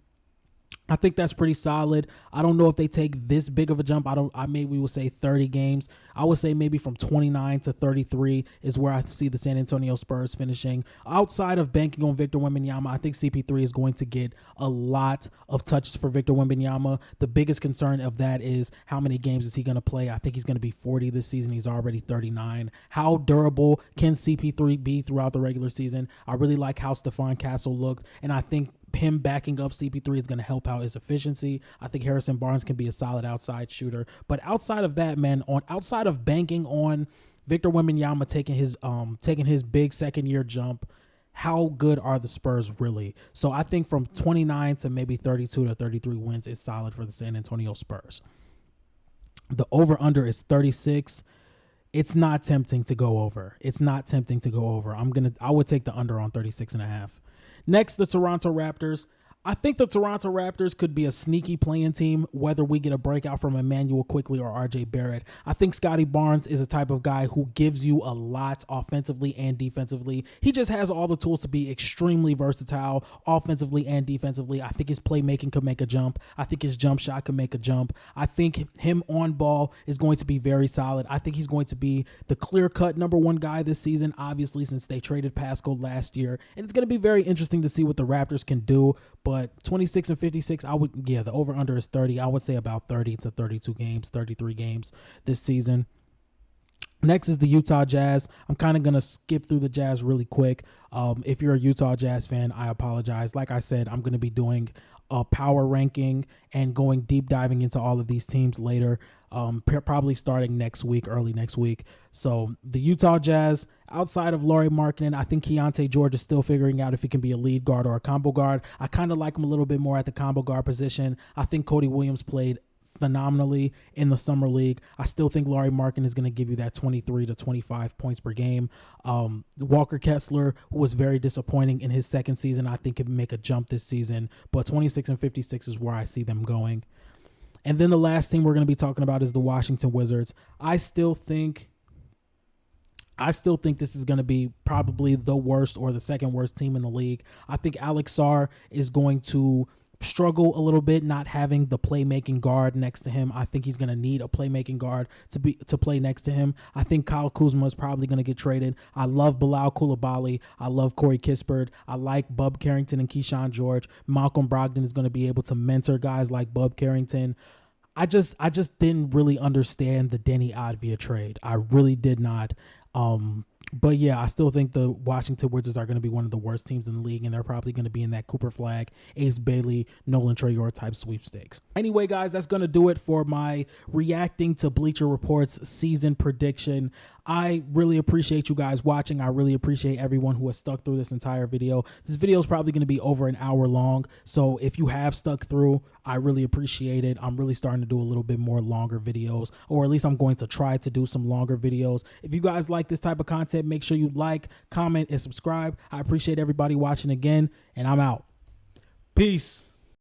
I think that's pretty solid. I don't know if they take this big of a jump. We will say 30 games. I would say maybe from 29 to 33 is where I see the San Antonio Spurs finishing. Outside of banking on Victor Wembanyama, I think CP3 is going to get a lot of touches for Victor Wembanyama. The biggest concern of that is how many games is he going to play. I think he's going to be 40 this season. He's already 39. How durable can CP3 be throughout the regular season? I really like how Stephon Castle looked, and I think him backing up CP3 is going to help out his efficiency. I think Harrison Barnes can be a solid outside shooter. But outside of that, man, outside of banking on Victor Wembanyama taking his big second year jump, how good are the Spurs really? So I think from 29 to maybe 32 to 33 wins is solid for the San Antonio Spurs. The over-under is 36. It's not tempting to go over. I would take the under on 36.5. Next, the Toronto Raptors. I think the Toronto Raptors could be a sneaky playing team, whether we get a breakout from Emmanuel Quickley or RJ Barrett. I think Scotty Barnes is a type of guy who gives you a lot offensively and defensively. He just has all the tools to be extremely versatile offensively and defensively. I think his playmaking could make a jump. I think his jump shot could make a jump. I think him on ball is going to be very solid. I think he's going to be the clear-cut number one guy this season, obviously, since they traded Pascal last year. And it's going to be very interesting to see what the Raptors can do. But 26-56, the over-under is 30. I would say about 30 to 32 games, 33 games this season. Next is the Utah Jazz. I'm kind of going to skip through the Jazz really quick. If you're a Utah Jazz fan, I apologize. Like I said, I'm going to be doing a power ranking and going deep diving into all of these teams later, probably starting early next week. So the Utah Jazz, outside of Lauri Markkanen, I think Keontae George is still figuring out if he can be a lead guard or a combo guard. I kind of like him a little bit more at the combo guard position. I think Cody Williams played phenomenally in the summer league. I still think Lauri Markkanen is going to give you that 23 to 25 points per game. Walker Kessler, who was very disappointing in his second season, I think could make a jump this season, but 26-56 is where I see them going. And then the last team we're going to be talking about is the Washington Wizards. I still think this is going to be probably the worst or the second worst team in the league. I think Alex Sarr is going to struggle a little bit not having the playmaking guard next to him. I think he's going to need a playmaking guard to play next to him. I think Kyle Kuzma is probably going to get traded. I love Bilal Coulibaly. I love Corey Kispert. I like Bub Carrington and Keyshawn George. Malcolm Brogdon is going to be able to mentor guys like Bub Carrington. I just didn't really understand the Denny Advia trade. I really did not. But yeah, I still think the Washington Wizards are going to be one of the worst teams in the league, and they're probably going to be in that Cooper Flagg, Ace Bailey, Nolan Traore type sweepstakes. Anyway, guys, that's going to do it for my reacting to Bleacher Report's season prediction. I really appreciate you guys watching. I really appreciate everyone who has stuck through this entire video. This video is probably going to be over an hour long, so if you have stuck through, I really appreciate it. I'm really starting to do a little bit more longer videos, or at least I'm going to try to do some longer videos. If you guys like this type of content, make sure you like, comment, and subscribe. I appreciate everybody watching again, and I'm out. Peace.